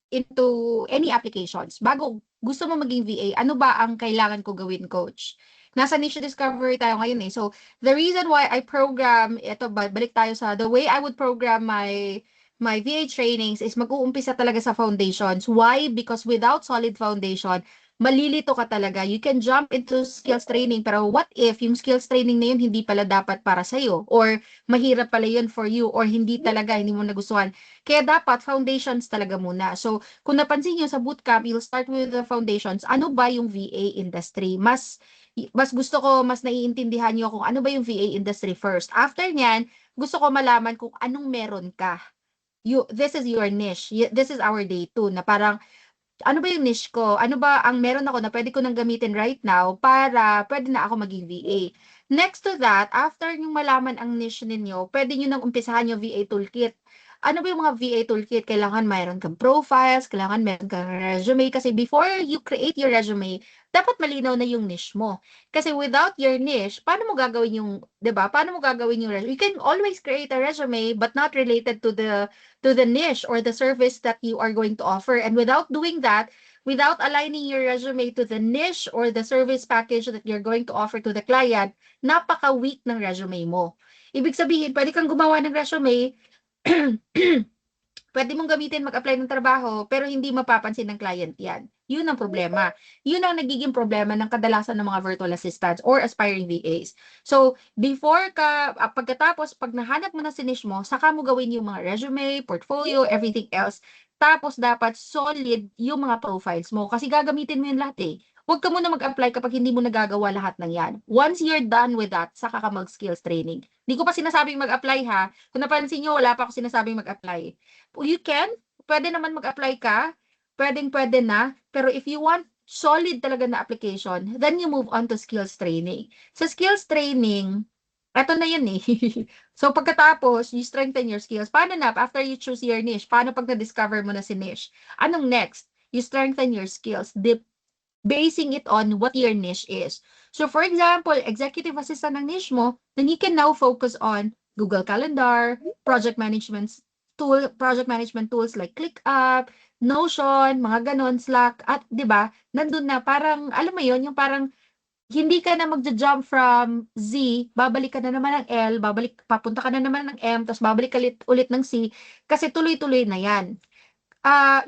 into any applications, bago gusto mo maging VA, ano ba ang kailangan ko gawin, coach? Nasa niche discovery tayo ngayon eh. So, the reason why I program, balik tayo sa the way I would program my VA trainings is mag-uumpisa talaga sa foundations. Why? Because without solid foundation, malilito ka talaga. You can jump into skills training, pero what if yung skills training na yun hindi pala dapat para sa'yo? Or mahirap pala yun for you, or hindi mo nagustuhan. Kaya dapat foundations talaga muna. So, kung napansin nyo sa bootcamp, you'll start with the foundations. Ano ba yung VA industry? Mas gusto ko, mas naiintindihan nyo kung ano ba yung VA industry first. After nyan, gusto ko malaman kung anong meron ka. This is your niche. This is our day 2 na parang ano ba yung niche ko? Ano ba ang meron ako na pwede ko nang gamitin right now para pwede na ako maging VA? Next to that, after yung malaman ang niche ninyo, pwede nyo nang umpisahan yung VA toolkit. Ano ba yung mga VA toolkit? Kailangan mayroon kang profiles, kailangan mayroon kang resume. Kasi before you create your resume, dapat malinaw na yung niche mo. Kasi without your niche, paano mo gagawin yung, di ba? Paano mo gagawin yung resume? You can always create a resume but not related to the niche or the service that you are going to offer. And without doing that, without aligning your resume to the niche or the service package that you're going to offer to the client, napaka-weak ng resume mo. Ibig sabihin, pwede kang gumawa ng resume Pwede mong gamitin mag-apply ng trabaho, pero hindi mapapansin ng client yan. Yun ang problema. Yun ang nagiging problema ng kadalasan ng mga virtual assistants or aspiring VAs. So, pagkatapos, pag nahanap mo na si niche mo, saka mo gawin yung mga resume, portfolio, everything else. Tapos, dapat solid yung mga profiles mo. Kasi gagamitin mo yun lahat eh. Huwag ka muna mag-apply kapag hindi mo nagagawa lahat ng yan. Once you're done with that, saka ka mag-skills training. Hindi ko pa sinasabing mag-apply ha. Kung napansin nyo, wala pa ako sinasabing mag-apply. You can, pwede naman mag-apply ka, pwede na, pero if you want solid talaga na application, then you move on to skills training. Sa skills training, eto na yun eh. So pagkatapos, you strengthen your skills. Paano na, after you choose your niche, paano pag na-discover mo na si niche? Anong next? You strengthen your skills, basing it on what your niche is. So for example, executive assistant ng niche mo, then you can now focus on Google Calendar, project management tools like ClickUp, Notion, mga ganon, Slack, at 'di ba? Nandun na parang alam mo 'yon, yung parang hindi ka na magja-jump from Z, babalik ka na naman ng L, papunta ka na naman ng M, tapos babalik ka ulit ng C kasi tuloy-tuloy na 'yan.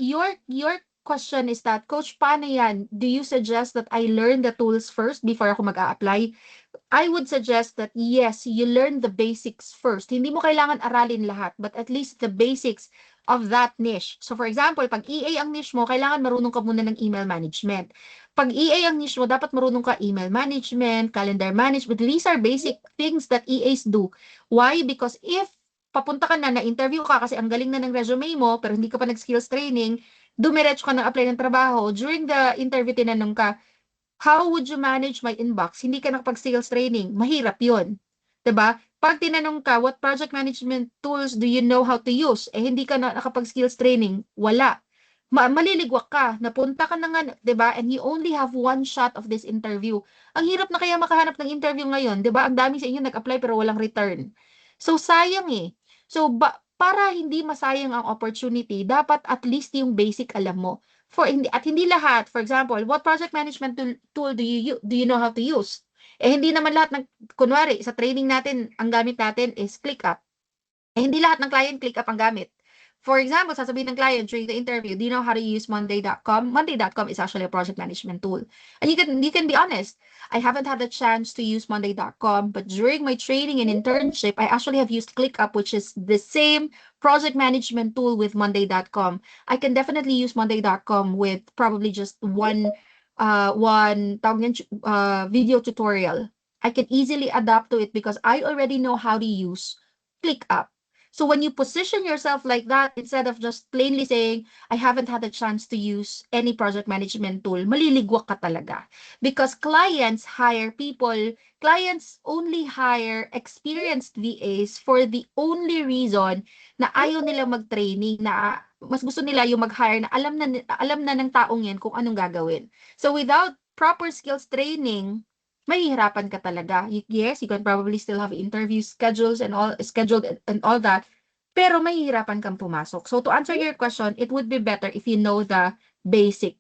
Your question is that, Coach, paano yan? Do you suggest that I learn the tools first before ako mag-a-apply? I would suggest that yes, you learn the basics first. Hindi mo kailangan aralin lahat, but at least the basics of that niche. So for example, pag EA ang niche mo, kailangan marunong ka muna ng email management. Pag EA ang niche mo, dapat marunong ka email management, calendar management. These are basic things that EAs do. Why? Because if papunta ka na interview ka kasi ang galing na ng resume mo, pero hindi ka pa nag-skills training, dumiretso ka ng apply ng trabaho, during the interview tinanong ka, how would you manage my inbox? Hindi ka nakapag-skills training. Mahirap yun. 'Di ba? Pag tinanong ka, what project management tools do you know how to use? Eh, hindi ka na nakapag-skills training. Wala. Maliligwak ka. Napunta ka na nga, 'di ba? And you only have one shot of this interview. Ang hirap na kaya makahanap ng interview ngayon, 'di ba? Ang dami sa inyo nag-apply pero walang return. So, sayang eh. So, para hindi masayang ang opportunity, dapat at least yung basic alam mo. Hindi lahat, for example, what project management tool do you know how to use? Eh hindi naman lahat ng kunwari sa training natin ang gamit natin is ClickUp. Eh hindi lahat ng client ClickUp ang gamit. For example, sasabihin ng client during the interview, do you know how to use Monday.com? Monday.com is actually a project management tool. And you can be honest. I haven't had the chance to use Monday.com, but during my training and internship, I actually have used ClickUp, which is the same project management tool with Monday.com. I can definitely use Monday.com with probably just one video tutorial. I can easily adapt to it because I already know how to use ClickUp. So when you position yourself like that, instead of just plainly saying, I haven't had a chance to use any project management tool, maliligwak ka talaga. Because clients only hire experienced VAs for the only reason na ayaw nila mag-training, na mas gusto nila yung mag-hire na alam na ng taong yan kung anong gagawin. So without proper skills training, mahihirapan ka talaga. Yes, you can probably still have interview scheduled and all that, pero mahihirapan kang pumasok. So to answer your question, it would be better if you know the basic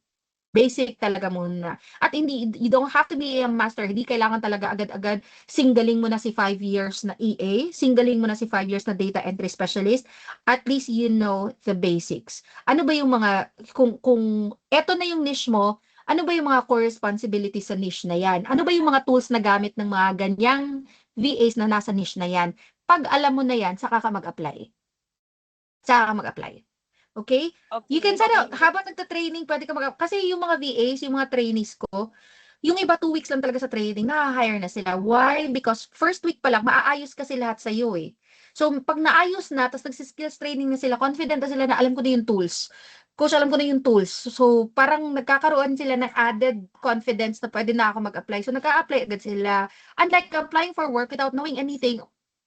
talaga muna. At you don't have to be a master. Hindi kailangan talaga agad-agad singgaling mo na si 5 years na EA, singgaling mo na si 5 years na data entry specialist. At least you know the basics. Ano ba yung mga, kung eto na yung niche mo, ano ba yung mga core responsibilities sa niche na yan? Ano ba yung mga tools na gamit ng mga ganyang VAs na nasa niche na yan? Pag alam mo na yan, saka ka mag-apply. Okay? You can sana, habang nagta-training, pwede ka kasi yung mga VAs, yung mga trainees ko, yung iba 2 weeks lang talaga sa training, na-hire na sila. Why? Because first week pa lang, maaayos kasi lahat sa'yo eh. So, pag naayos na, tapos nagsiskills training na sila, confident na sila na alam ko na yung tools. Coach, alam ko na yung tools. So, parang nagkakaroon sila ng added confidence na pwede na ako mag-apply. So, nag-a-apply agad sila. Unlike applying for work without knowing anything,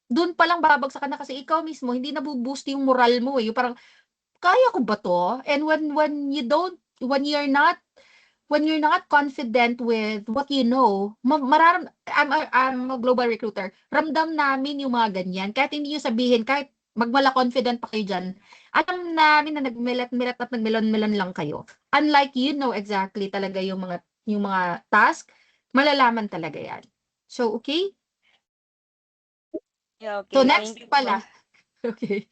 dun palang babagsak ka na kasi ikaw mismo, hindi na-boost yung moral mo eh. Yung parang, kaya ko ba to? And when you're not confident with what you know, I'm a global recruiter. Ramdam namin yung mga ganyan. Kahit hindi nyo sabihin, kahit magmala confident pa kayo dyan, alam namin na nagmilat at nagmelon-melon lang kayo. Unlike you know exactly talaga yung mga task, malalaman talaga yan. So, okay? Yeah, okay. So, next Thank you pala. po. Okay.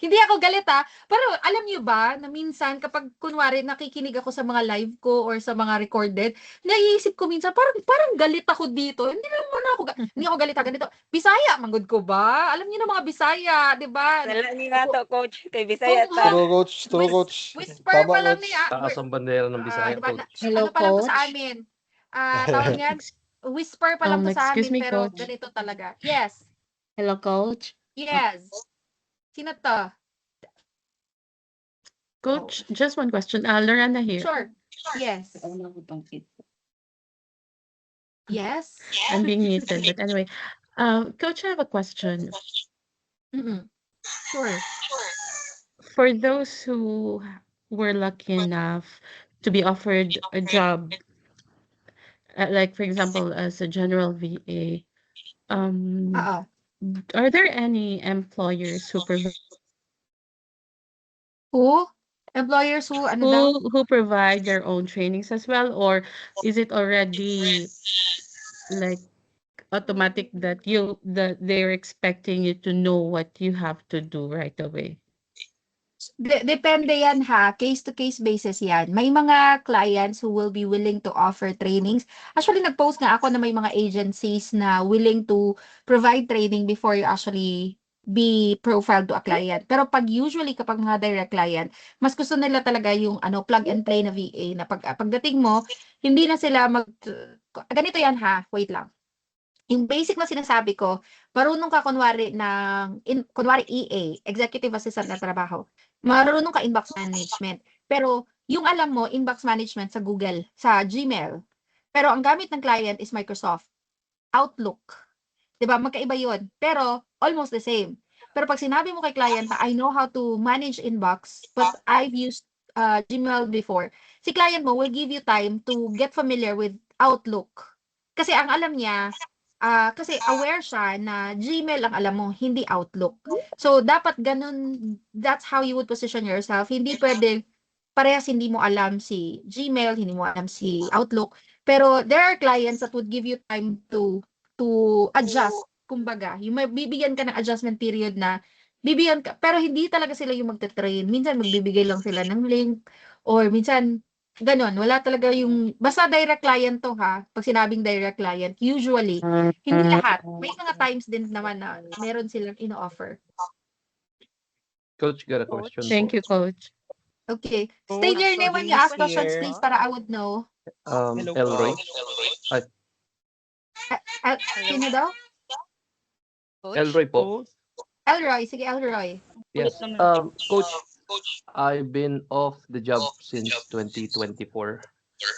Hindi ako galit pero alam niyo ba na minsan kapag kunwari nakikinig ako sa mga live ko or sa mga recorded, naiisip ko minsan parang galit ako dito. Hindi naman ako hindi ako galit ganito. Bisaya manggod ko ba? Alam niyo na mga Bisaya, 'di ba? Wala ni nga to, coach. Kay Bisaya Kung ta. True, coach. True, coach. Whisper Tama, pa lang coach. niya. Taas ang bandera ng Bisaya, Di ba, coach. Hello, ano pa lang to sa coach. amin? Tawag yan, whisper pa lang to sa Excuse amin, me, pero coach. ganito talaga. Yes, Hello, coach. yes. Sino to? Coach, just one question. Lorena here. Sure. Yes. Yes. I'm being muted, but anyway. Coach, I have a question. Mm-mm. Sure. For those who were lucky enough to be offered a job, like for example, as a general VA, Oo. are there any employers who provide Who? Employers who, ano daw? who provide their own trainings as well, or is it already like automatic that they're expecting you to know what you have to do right away? Depende yan case to case basis yan. May mga clients who will be willing to offer trainings. Actually, nag-post nga ako na may mga agencies na willing to provide training before you actually be profiled to a client. Pero usually kapag mga direct client, mas gusto nila talaga yung plug and play na VA na pagdating mo, hindi na sila ganito yan wait lang. Yung basic na sinasabi ko, marunong ka kunwari EA, executive assistant na trabaho. Marunong ka inbox management. Pero yung alam mo, inbox management sa Google, sa Gmail. Pero ang gamit ng client is Microsoft, Outlook. 'Di ba? Magkaiba 'yon. Pero almost the same. Pero pag sinabi mo kay client na I know how to manage inbox, but I've used Gmail before, si client mo will give you time to get familiar with Outlook. Kasi ang alam niya, kasi aware siya na Gmail ang alam mo, hindi Outlook. So, dapat ganun, that's how you would position yourself. Hindi pwede, parehas hindi mo alam si Gmail, hindi mo alam si Outlook. Pero there are clients that would give you time to adjust. Kumbaga, yung bibigyan ka ng adjustment period na bibigyan ka, pero hindi talaga sila yung magte-train. Minsan magbibigay lang sila ng link or minsan ganon, wala talaga yung basta direct client to pag sinabing direct client, usually hindi lahat. May mga times din naman na meron silang ino-offer. Coach, got a question Thank po. you, coach. Okay. State your name when you ask questions, please, para I would know. Elroy. Sino daw? Elroy po. Elroy. Sige, Elroy. Yes. Coach, I've been off the job since 2024.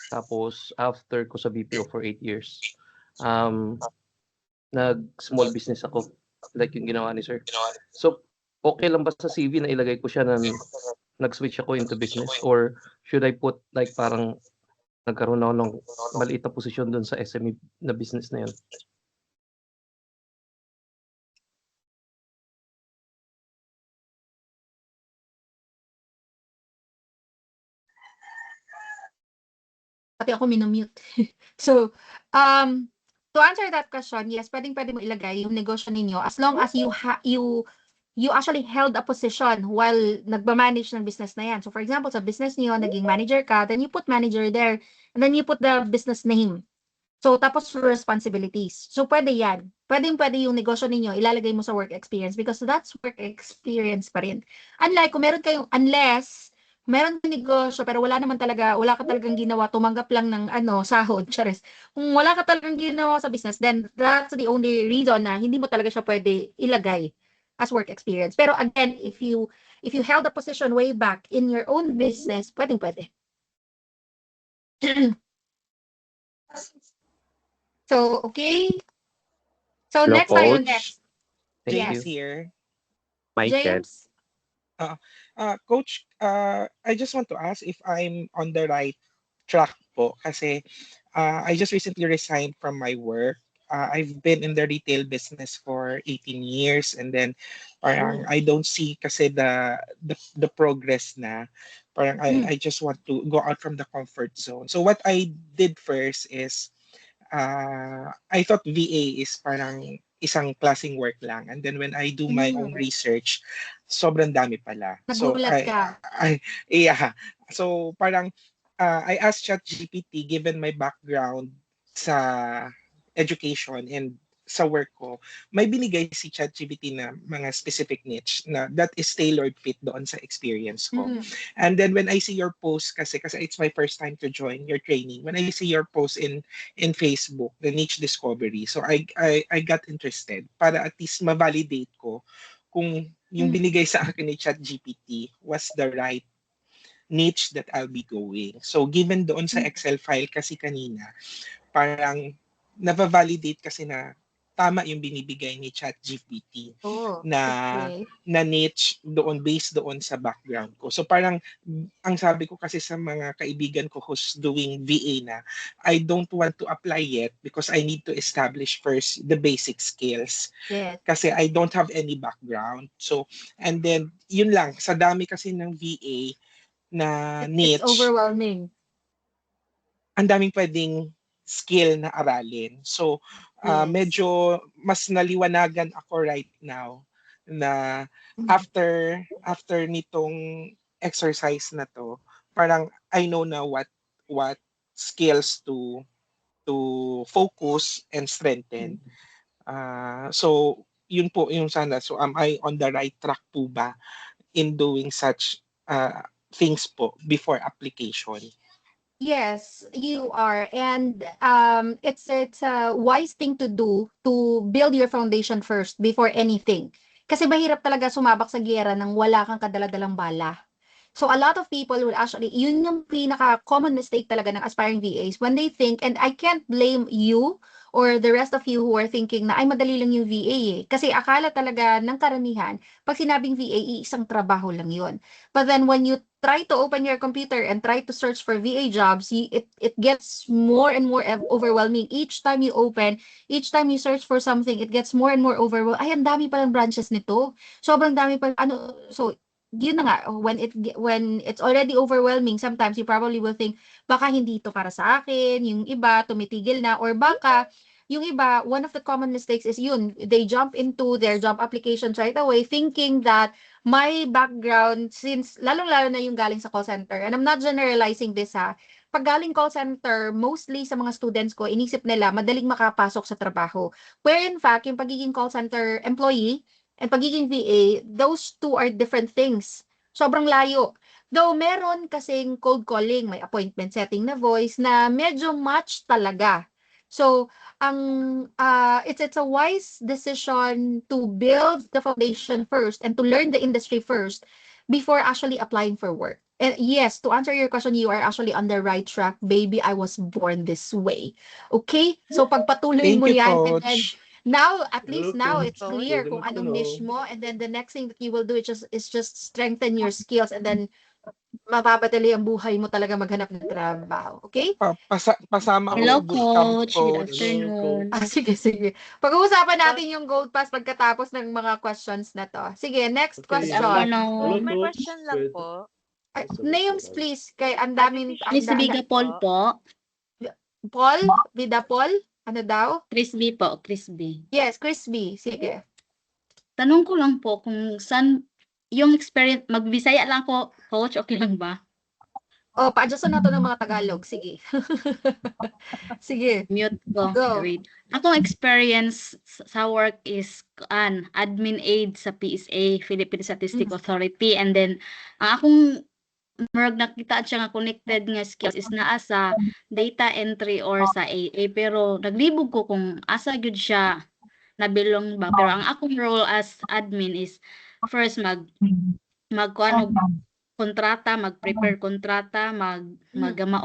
Tapos, after ko sa BPO for 8 years, nag-small business ako, like yung ginawa ni sir. So, okay lang ba sa CV na ilagay ko siya na nag-switch ako into business? Or should I put like parang nagkaroon ako ng maliit na posisyon dun sa SME na business na yun? Pati ako minumute. So, to answer that question, yes, pwede mo ilagay yung negosyo ninyo as long as you actually held a position while nagba-manage ng business na yan. So, for example, sa business niyo, naging manager ka, then you put manager there, and then you put the business name. So, tapos responsibilities. So, pwede yan. Pwede yung negosyo ninyo, ilalagay mo sa work experience because that's work experience pa rin. Unlike, kung unless meron kang negosyo pero wala ka talagang ginawa, tumanggap lang ng sahod, charis. Kung wala ka talagang ginawa sa business, then that's the only reason na hindi mo talaga siya pwede ilagay as work experience. Pero again, if you held a position way back in your own business, pwede. So, okay. So, Hello, next tayo, Coach. next. James Yes. here. Michael. James? Coach, I just want to ask if I'm on the right track po kasi I just recently resigned from my work. I've been in the retail business for 18 years and then parang I don't see kasi the progress na. Parang I just want to go out from the comfort zone. So what I did first is I thought VA is parang isang klaseng work lang. And then when I do my own research, sobrang dami pala. So Nagulat ka. yeah. So parang I asked ChatGPT, given my background sa education and sa work ko, may binigay si ChatGPT na mga specific niche na that is tailored fit doon sa experience ko. And then when I see your post, kasi it's my first time to join your training, when I see your post in Facebook, the niche discovery, so I got interested para at least ma-validate ko kung yung binigay sa akin ni ChatGPT was the right niche that I'll be going. So given doon sa Excel file kasi kanina, parang na-validate kasi na tama yung binibigay ni ChatGPT na niche doon based doon sa background ko. So parang ang sabi ko kasi sa mga kaibigan ko who's doing VA na, I don't want to apply yet because I need to establish first the basic skills. Yes. Kasi I don't have any background. So and then yun lang, sa dami kasi ng VA na niche, It's overwhelming. ang daming pwedeng skill na aralin. So, medyo mas naliwanagan ako right now na after nitong exercise na to, parang I know na what skills to focus and strengthen. So, yun po yung sana. So, am I on the right track po ba in doing such things po before application? Yes, you are. And it's a wise thing to do to build your foundation first before anything. Kasi mahirap talaga sumabak sa giyera nang wala kang kadala-dalang bala. So a lot of people will actually, yun yung pinaka-common mistake talaga ng aspiring VAs when they think, and I can't blame you or the rest of you who are thinking na ay madali lang yung VA eh. Kasi akala talaga ng karamihan, pag sinabing VA, isang trabaho lang yun. But then when you try to open your computer and try to search for VA jobs, it gets more and more overwhelming. Each time you open, each time you search for something, it gets more and more overwhelming. Ay, ang dami palang branches nito. Sobrang dami pa. So, yun na nga, when it's already overwhelming, sometimes you probably will think, baka hindi ito para sa akin, yung iba, tumitigil na, or baka, yung iba, one of the common mistakes is yun, they jump into their job applications right away, thinking that my background, since, lalong-lalo na yung galing sa call center, and I'm not generalizing this pag galing call center, mostly sa mga students ko, inisip nila, madaling makapasok sa trabaho. Where in fact, yung pagiging call center employee, and pagiging VA, those two are different things. Sobrang layo. Though meron kasing cold calling, may appointment setting na voice na medyo match talaga. So, it's a wise decision to build the foundation first and to learn the industry first before actually applying for work. And yes, to answer your question, you are actually on the right track. Baby, I was born this way. Okay? So, pagpatuloy mo yan. And then, now, at least now, it's clear kung anong niche mo. And then the next thing that you will do is just strengthen your skills. And then, mapapadali ang buhay mo talaga maghanap ng trabaho. Okay? Pasama Hello, ako bootcamp, Coach. Good afternoon. Sige. Pag-uusapan natin yung Gold Pass pagkatapos ng mga questions na to. Sige, next question. Hello, may question lang po. Names, please. Kay ang daming... Miss Biga Paul po. Paul? Vida Paul? Ano daw? Chris B po, Chris B. Yes, Chris B. Sige. Tanong ko lang po kung saan yung experience, mag-Bisaya lang ko, Coach, okay lang ba? Oh, pa-adjustan na to ng mga Tagalog. Sige. Sige. Mute ko. Go. Read. Akong experience sa work is admin aid sa PSA, Philippine Statistics Authority, and then ang akong nakita siya nga connected nga skills is naa sa data entry or sa AA, pero naglibog ko kung asa gyud siya nabilong ba. Pero ang akong role as admin is first kontrata, mag-prepare kontrata, maghimo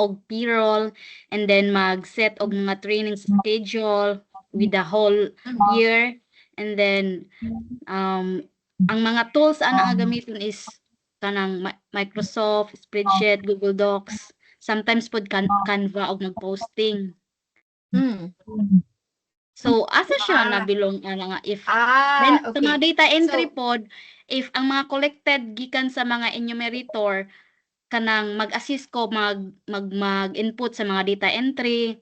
og payroll, and then mag-set og mga training schedule with the whole year, and then ang mga tools ana gamiton is kanang Microsoft, Spreadsheet, Google Docs, sometimes pod Canva og mag-posting. So asa siya nabilong nga if then okay. sa mga data entry pod, if ang mga collected gikan sa mga enumerator kanang mag-assist ko mag-input sa mga data entry,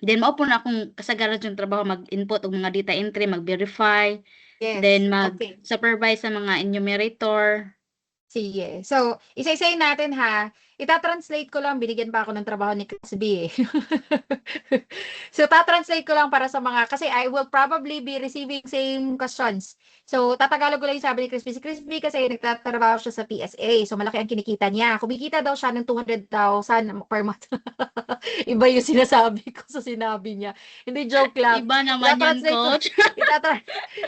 Then mao po na akong kasagaran yung trabaho mag-input og mga data entry, mag-verify, Yes. then Okay. mag-supervise sa mga enumerator. Sige. So, isa-isayin natin ha. Ita-translate ko lang, binigyan pa ako ng trabaho ni Chris B eh. So, ta-translate ko lang para sa mga, kasi I will probably be receiving same questions. So, tatagalog ko lang yung sabi ni Chris B. Si Chris B kasi nagtatrabaho siya sa PSA. So, malaki ang kinikita niya. Kumikita daw siya ng 200,000 per month. Iba yung sinasabi ko sa sinabi niya. Hindi, joke lang. Iba naman yan, Ita-translate ko, coach.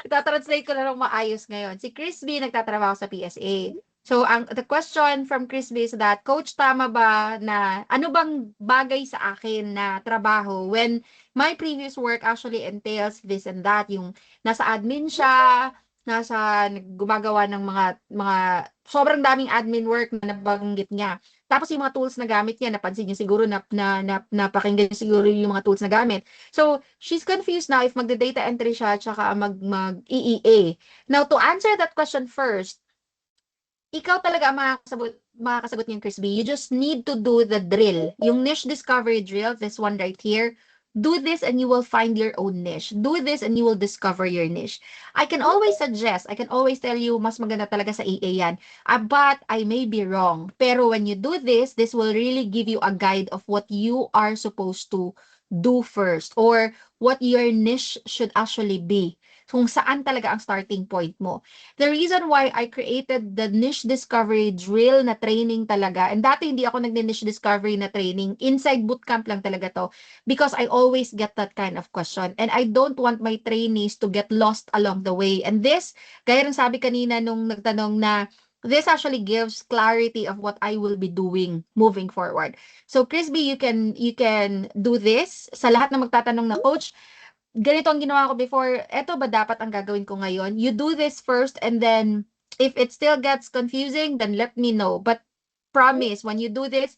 ita-translate ko na lang maayos ngayon. Si Chris B nagtatrabaho sa PSA. So, the question from Chris B is that, Coach, tama ba na ano bang bagay sa akin na trabaho when my previous work actually entails this and that, yung nasa admin siya, gumagawa ng mga sobrang daming admin work na nabanggit niya. Tapos yung mga tools na gamit niya, napansin niyo siguro napakinggan niyo siguro yung mga tools na gamit. So, she's confused now if magda-data entry siya tsaka mag-EEA. Now, to answer that question first, ikaw talaga ang makakasagot niyan, Chris B. You just need to do the drill. Yung niche discovery drill, this one right here. Do this and you will find your own niche. Do this and you will discover your niche. I can always suggest, I can always tell you, mas maganda talaga sa EA yan. But I may be wrong. Pero when you do this will really give you a guide of what you are supposed to do first or what your niche should actually be. Kung saan talaga ang starting point mo. The reason why I created the niche discovery drill na training talaga, and dati hindi ako nag-niche discovery na training, inside bootcamp lang talaga to, because I always get that kind of question. And I don't want my trainees to get lost along the way. And this, gaya ng sabi kanina nung nagtanong na, this actually gives clarity of what I will be doing moving forward. So, Chris B, you can do this. Sa lahat na magtatanong na, Coach, ganito ang ginawa ko before, eto ba dapat ang gagawin ko ngayon? You do this first and then if it still gets confusing, then let me know. But promise, when you do this,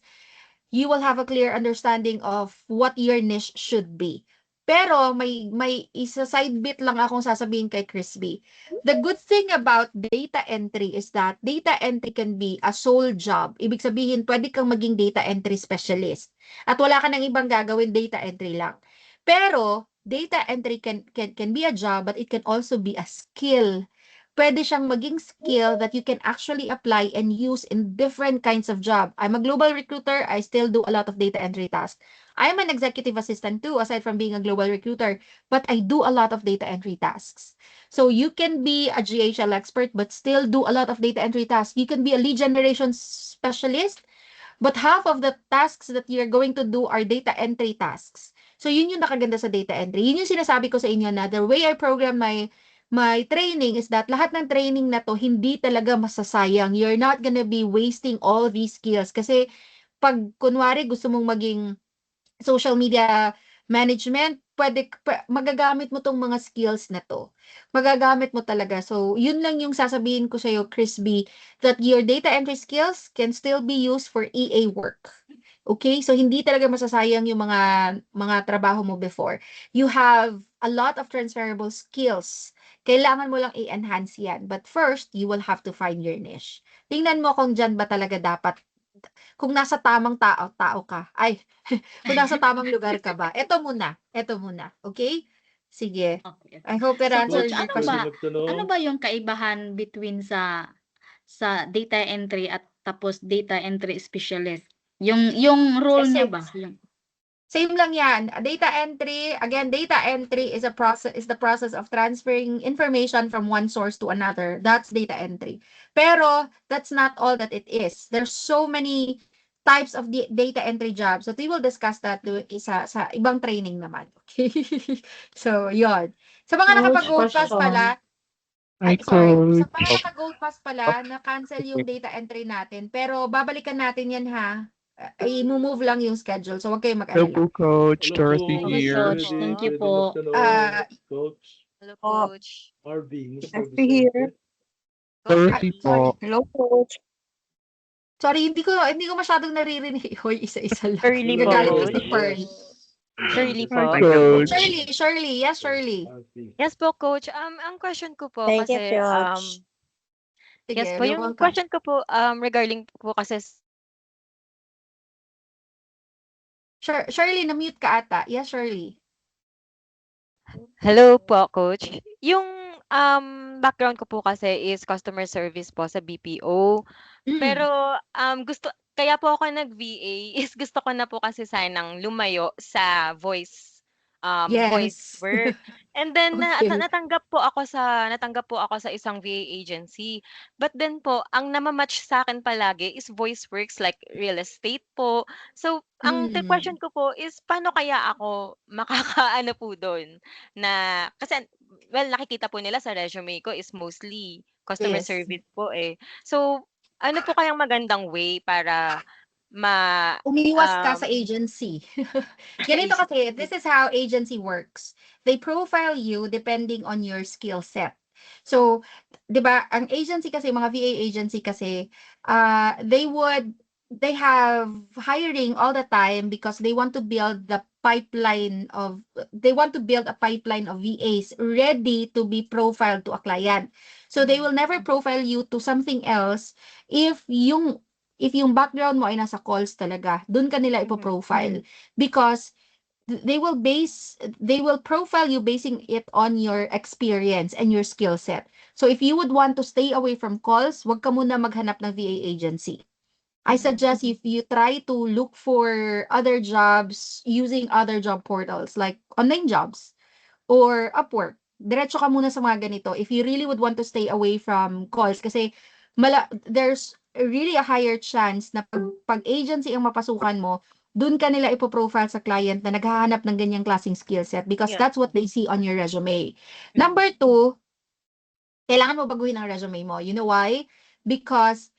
you will have a clear understanding of what your niche should be. Pero may isa side bit lang akong sasabihin kay Chris B. The good thing about data entry is that data entry can be a sole job. Ibig sabihin, pwede kang maging data entry specialist. At wala ka nang ibang gagawin, data entry lang. Pero data entry can be a job, but it can also be a skill. Pwede siyang maging skill that you can actually apply and use in different kinds of job. I'm a global recruiter. I still do a lot of data entry tasks. I'm an executive assistant too, aside from being a global recruiter, but I do a lot of data entry tasks. So you can be a GHL expert, but still do a lot of data entry tasks. You can be a lead generation specialist, but half of the tasks that you're going to do are data entry tasks. So, yun yung nakaganda sa data entry. Yun yung sinasabi ko sa inyo na the way I program my training is that lahat ng training na to, hindi talaga masasayang. You're not gonna be wasting all these skills. Kasi, pag kunwari gusto mong maging social media management, magagamit mo tong mga skills na to. Magagamit mo talaga. So, yun lang yung sasabihin ko sa'yo, Chris B, that your data entry skills can still be used for EA work. Okay? So, hindi talaga masasayang yung mga trabaho mo before. You have a lot of transferable skills. Kailangan mo lang i-enhance yan. But first, you will have to find your niche. Tingnan mo kung dyan ba talaga dapat, kung nasa tamang tao ka. Ay, kung nasa tamang lugar ka ba. Ito muna. Okay? Sige. Okay. I hope that So, answered coach, your question. ano ba yung kaibahan between sa data entry at tapos data entry specialist? Yung role niya ba? Same lang yan. Data entry, again, data entry is the process of transferring information from one source to another. That's data entry. Pero that's not all that it is. There's so many types of data entry jobs that we will discuss that sa ibang training naman. Okay? So, yon. Sa mga nakapag-gold pass pala, sorry. Sa mga nakapag-gold pass pala, na-cancel yung data entry natin. Pero babalikan natin yan ha. I-move lang yung schedule. So, wag kayong mag-alala. Hello, Coach. Dorothy Okay, here. Coach. Thank you po. Coach. Hello, Coach. RV. Dorothy here. Dorothy po. Hello, Coach. Sorry, hindi ko masyadong naririnig. Hoy, isa-isa lang. Shirley po, Nagalit ko Coach. si Pearl. Shirley po. Coach. Shirley. Yes, Shirley. Yes po, Coach. Ang question ko po Thank you, kasi Sige, yes po, you're yung welcome. question ko po regarding po kasi Shirley, na-mute ka ata. Yes, Shirley. Hello po, Coach. Yung background ko po kasi is customer service po sa BPO. Pero kaya po ako nag-VA is gusto ko na po kasi sanang lumayo sa voice Yes. work. And then Okay. natanggap po ako sa isang VA agency. But then po, ang namamatch sa akin palagi is voice works like real estate po. So, ang question ko po is paano kaya ako makakaano po doon na kasi well nakikita po nila sa resume ko is mostly customer Yes. service po eh. So, ano po kayang magandang way para Umiwas ka sa agency. Ganito kasi, this is how agency works. They profile you depending on your skill set. So, 'di ba, ang agency kasi, mga VA agency kasi, they have hiring all the time because they want to build a pipeline of VAs ready to be profiled to a client. So they will never profile you to something else if yung background mo ay nasa calls talaga. Doon ka nila ipo-profile because they will profile you basing it on your experience and your skill set. So if you would want to stay away from calls, wag ka muna maghanap ng VA agency. I suggest if you try to look for other jobs using other job portals like online jobs or Upwork. Diretso ka muna sa mga ganito if you really would want to stay away from calls kasi there's really a higher chance na pag agency ang mapasukan mo, dun ka nila ipo-profile sa client na naghahanap ng ganyang klaseng skill set because that's what they see on your resume. Number 2, kailangan mo baguhin ang resume mo. You know why? Because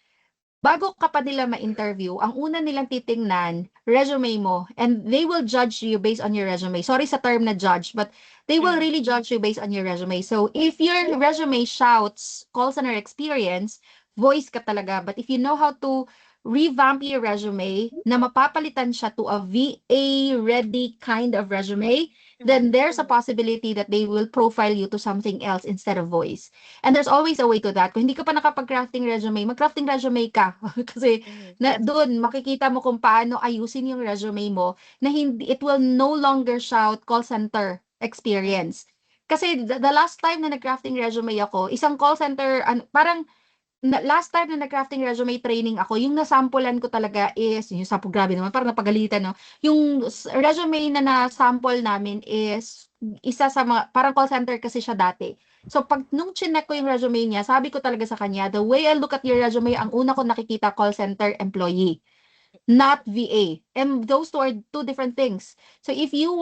bago ka pa nila ma-interview, ang una nilang titingnan, resume mo, and they will judge you based on your resume. Sorry sa term na judge, but they will really judge you based on your resume. So, if your resume shouts call center experience, voice ka talaga. But if you know how to revamp your resume na mapapalitan siya to a VA-ready kind of resume, then there's a possibility that they will profile you to something else instead of voice. And there's always a way to that. Kung hindi ka pa nakapag-crafting resume, mag-crafting resume ka. Kasi doon makikita mo kung paano ayusin yung resume mo na it will no longer shout call center experience. Kasi the last time na nag-crafting resume ako, isang call center, last time na nag-crafting resume training ako, yung nasampulan ko talaga is, yung sample, grabe naman, parang napagalitan, no? Yung resume na na-sample namin is isa sa mga, parang call center kasi siya dati. So, nung chinek ko yung resume niya, sabi ko talaga sa kanya, the way I look at your resume, ang una ko nakikita call center employee, not VA. And those two are two different things. So, if you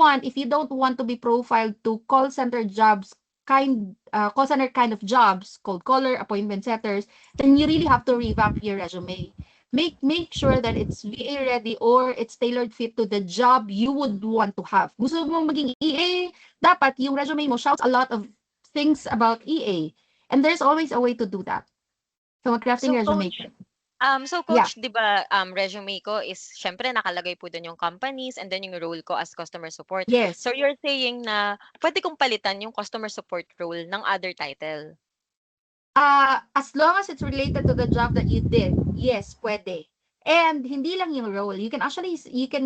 don't want to be profiled to call center jobs, call center kind of jobs, cold caller, appointment setters, then you really have to revamp your resume. Make sure that it's VA ready or it's tailored fit to the job you would want to have. Gusto mo maging EA, dapat yung resume mo shouts a lot of things about EA. And there's always a way to do that. So, mag-crafting resume ka. Coach, di ba, resume ko is, syempre, nakalagay po doon yung companies and then yung role ko as customer support. Yes. So, you're saying na pwede kong palitan yung customer support role ng other title? As long as it's related to the job that you did, yes, pwede. And hindi lang yung role. You can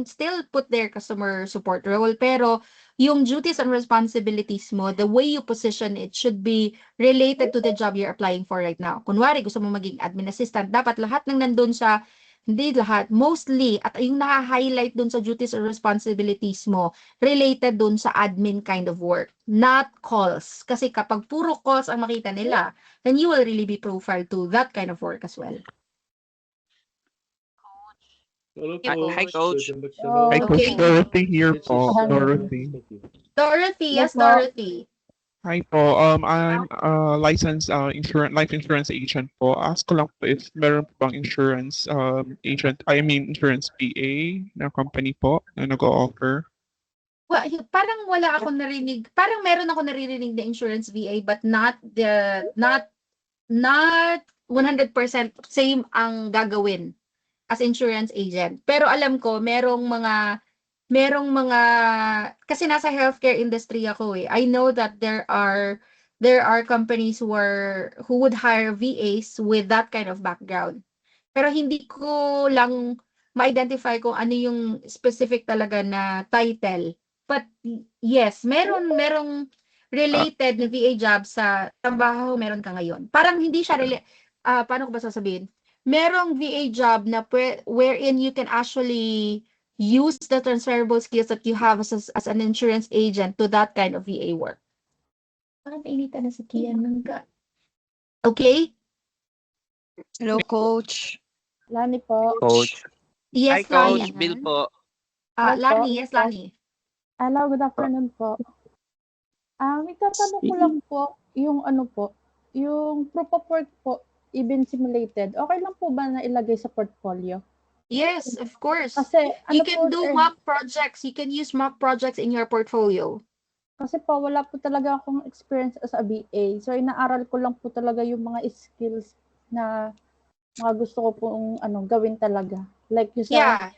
still put their customer support role, pero yung duties and responsibilities mo, the way you position it should be related to the job you're applying for right now. Kunwari, gusto mo maging admin assistant, dapat lahat ng nandun sa, hindi lahat, mostly, at yung naka-highlight dun sa duties and responsibilities mo, related dun sa admin kind of work, not calls. Kasi kapag puro calls ang makita nila, then you will really be profiled to that kind of work as well. Hi, Coach. Hi, Coach Dorothy here po. Dorothy. Dorothy, yes, Dorothy. Hi po. I'm a licensed life insurance agent po. Ask ko lang po if meron po bang insurance insurance PA na company po na nag-o-offer. Well, parang wala ako narinig. Parang meron ako naririnig na insurance VA but not 100% same ang gagawin as insurance agent. Pero alam ko merong mga kasi nasa healthcare industry ako eh. I know that there are companies who would hire VAs with that kind of background. Pero hindi ko lang ma-identify kung ano yung specific talaga na title. But yes, merong related na VA job sa trabaho meron ka ngayon. Parang hindi siya paano ko ba sasabihin? Merong VA job na wherein you can actually use the transferable skills that you have as an insurance agent to that kind of VA work. Parang nainitan na sa Kian ng Okay? Hello, Coach. Lani po. Coach. Yes, Hi, Coach. Lani. Bill po. Lani, yes, Lani. Hello, good afternoon po. May tatanong ko lang po, yung ano po, yung proof of work po, even simulated, okay lang po ba na ilagay sa portfolio? Yes, of course. Kasi You ano can po, do sir, mock projects. You can use mock projects in your portfolio. kasi po wala po talaga akong experience as a BA. So inaaral ko lang po talaga yung mga skills na mga gusto ko pong gawin talaga. Like yung sa Yeah,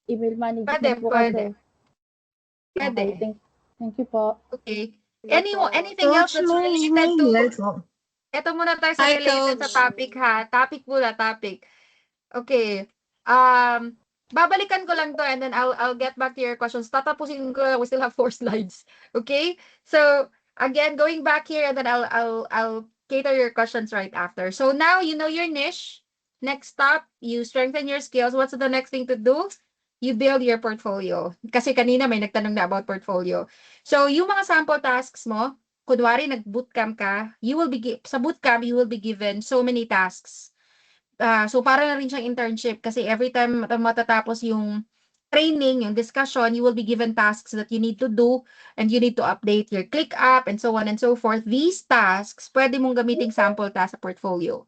email management pwede, po pwede. kasi. Okay, Pwede. thank you po. Okay. Anything else that's related to... Ito muna tayo sa Hi, related Coach. sa topic ha. Topic muna, topic. Okay. Babalikan ko lang to and then I'll get back to your questions. Tatapusin ko lang. We still have 4 slides. Okay? So, again, going back here and then I'll cater your questions right after. So now you know your niche. Next step, you strengthen your skills. What's the next thing to do? You build your portfolio. Kasi kanina may nagtanong na about portfolio. So, yung mga sample tasks mo, kunwari nag-bootcamp ka, sa bootcamp, you will be given so many tasks. So, para na rin siyang internship kasi every time matatapos yung training, yung discussion, you will be given tasks that you need to do and you need to update your ClickUp and so on and so forth. These tasks, pwede mong gamiting sample task sa portfolio.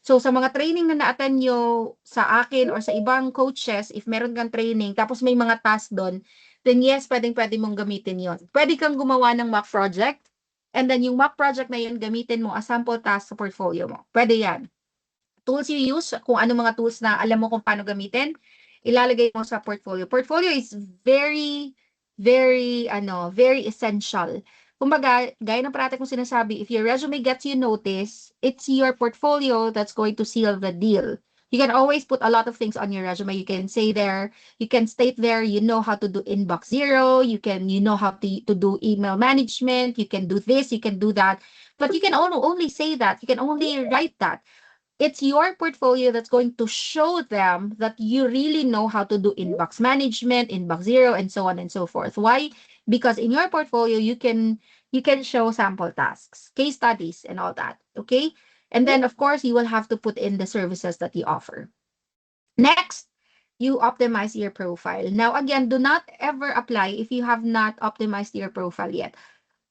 So, sa mga training na na-attend nyo sa akin or sa ibang coaches, if meron kang training, tapos may mga task doon, then yes, pwede mong gamitin yon. Pwede kang gumawa ng mock project, and then yung mock project na yun, gamitin mo as sample task sa portfolio mo. Pwede yan. Tools you use, kung ano mga tools na alam mo kung paano gamitin, ilalagay mo sa portfolio. Portfolio is very, very essential. Kumbaga, gaya ng parati kong sinasabi, if your resume gets you notice, it's your portfolio that's going to seal the deal. You can always put a lot of things on your resume. You can say there, you can state there, you know how to do inbox zero, you know how to do email management, you can do this, you can do that. But you can only say that, you can only write that. It's your portfolio that's going to show them that you really know how to do inbox management, inbox zero, and so on and so forth. Why? Because in your portfolio, you can show sample tasks, case studies, and all that. Okay? And then, of course, you will have to put in the services that you offer. Next, you optimize your profile. Now, again, do not ever apply if you have not optimized your profile yet.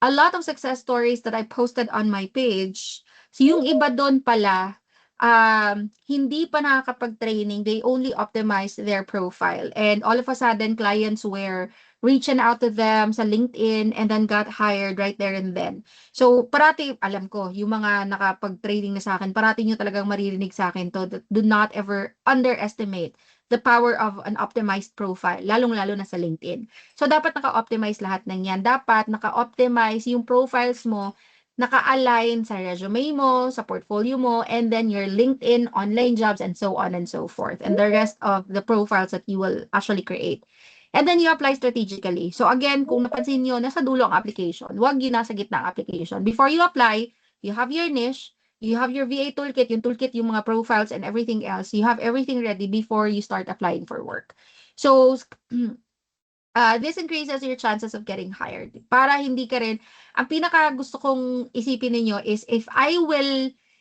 A lot of success stories that I posted on my page, so yung iba doon pala, hindi pa nakakapag-training, they only optimize their profile. And all of a sudden, clients were reaching out to them sa LinkedIn and then got hired right there and then. So, parati, alam ko, yung mga nakapag-training na sa akin, parati nyo talagang maririnig sa akin to, do not ever underestimate the power of an optimized profile, lalong-lalo na sa LinkedIn. So, dapat naka-optimize lahat ng yan. Dapat naka-optimize yung profiles mo, naka-align sa resume mo, sa portfolio mo, and then your LinkedIn, online jobs, and so on and so forth. And the rest of the profiles that you will actually create. And then you apply strategically. So again, kung napansin nyo, nasa dulo ang application. Huwag yun nasa gitna ang application. Before you apply, you have your niche, you have your VA toolkit, yung mga profiles and everything else. You have everything ready before you start applying for work. So, this increases your chances of getting hired. Para hindi ka rin, ang pinaka gusto kong isipin ninyo is if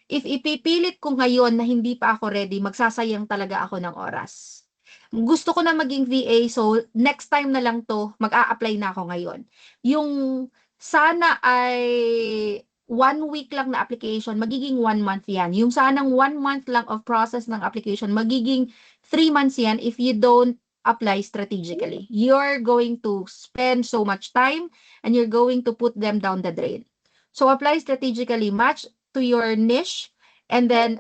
ipipilit ko ngayon na hindi pa ako ready, magsasayang talaga ako ng oras. Gusto ko na maging VA, so next time na lang to, mag-a-apply na ako ngayon. Yung sana ay 1 week lang na application, magiging 1 month yan. Yung sanang 1 month lang of process ng application, magiging 3 months yan if you don't apply strategically. You're going to spend so much time and you're going to put them down the drain. So apply strategically, match to your niche, and then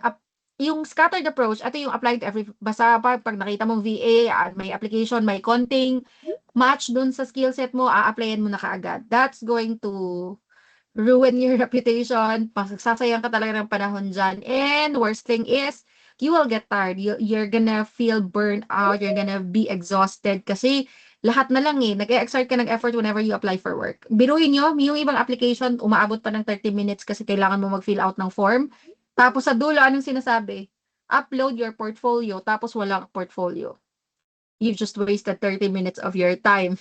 yung scattered approach, ito yung apply to every, basta pag nakita mong VA, may application, may konting match dun sa skill set mo, a-applyan mo na kaagad. That's going to ruin your reputation, pagsasayang ka talaga ng panahon dyan. And worst thing is, you will get tired. You're gonna feel burnt out. You're gonna be exhausted kasi lahat na lang nag-e-exert ka ng effort whenever you apply for work. Biruin nyo, yung ibang application, umaabot pa ng 30 minutes kasi kailangan mo mag-fill out ng form. Tapos sa dulo, anong sinasabi? Upload your portfolio, tapos walang portfolio. You've just wasted 30 minutes of your time.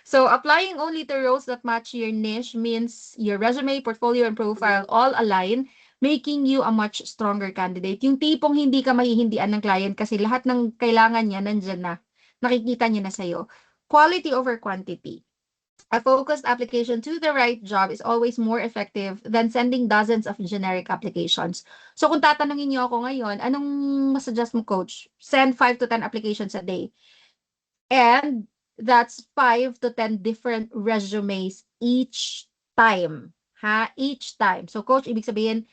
So applying only to roles that match your niche means your resume, portfolio, and profile all align, making you a much stronger candidate. Yung tipong hindi ka mahihindian ng client kasi lahat ng kailangan niya nandyan na. Nakikita niya na sa'yo. Quality over quantity. A focused application to the right job is always more effective than sending dozens of generic applications. So kung tatanungin niyo ako ngayon, anong masuggest mo, coach? Send 5 to 10 applications a day. And that's 5 to 10 different resumes each time. Each time. So coach, ibig sabihin,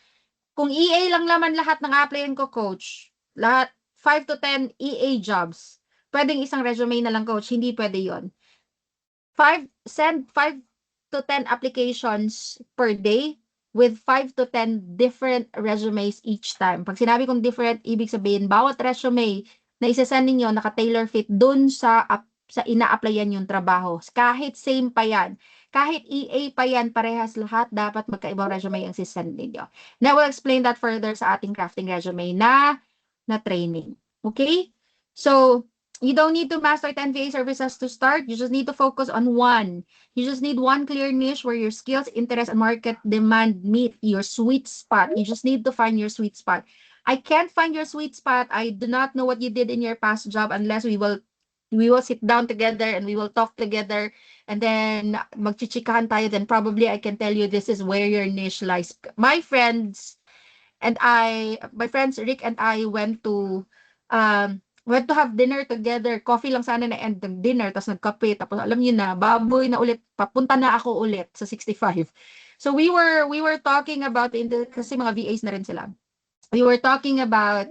kung EA lang naman lahat ng applyan ko, coach, lahat 5 to 10 EA jobs, pwedeng isang resume na lang, coach. Hindi pwede yon. Send 5 to 10 applications per day with 5 to 10 different resumes each time. Pag sinabi kong different, ibig sabihin, bawat resume na isasend ninyo naka-tailor fit dun sa ina-applyan yung trabaho. Kahit same pa yan. Kahit EA pa yan, parehas lahat, dapat magkaibang resume ang sisend ninyo. Now, we'll explain that further sa ating crafting resume na training. Okay? So, you don't need to master 10 VA services to start. You just need to focus on one. You just need one clear niche where your skills, interest, and market demand meet your sweet spot. You just need to find your sweet spot. I can't find your sweet spot. I do not know what you did in your past job unless we will sit down together and we will talk together and then magchichikahan tayo. Then probably I can tell you this is where your niche lies. My friends Rick and I went to have dinner together. Coffee lang sana na end ng dinner, tapos nagkape, tapos alam niyo na, baboy na ulit, papunta na ako ulit sa 65. So we were talking about, kasi mga VAs na rin sila. We were talking about,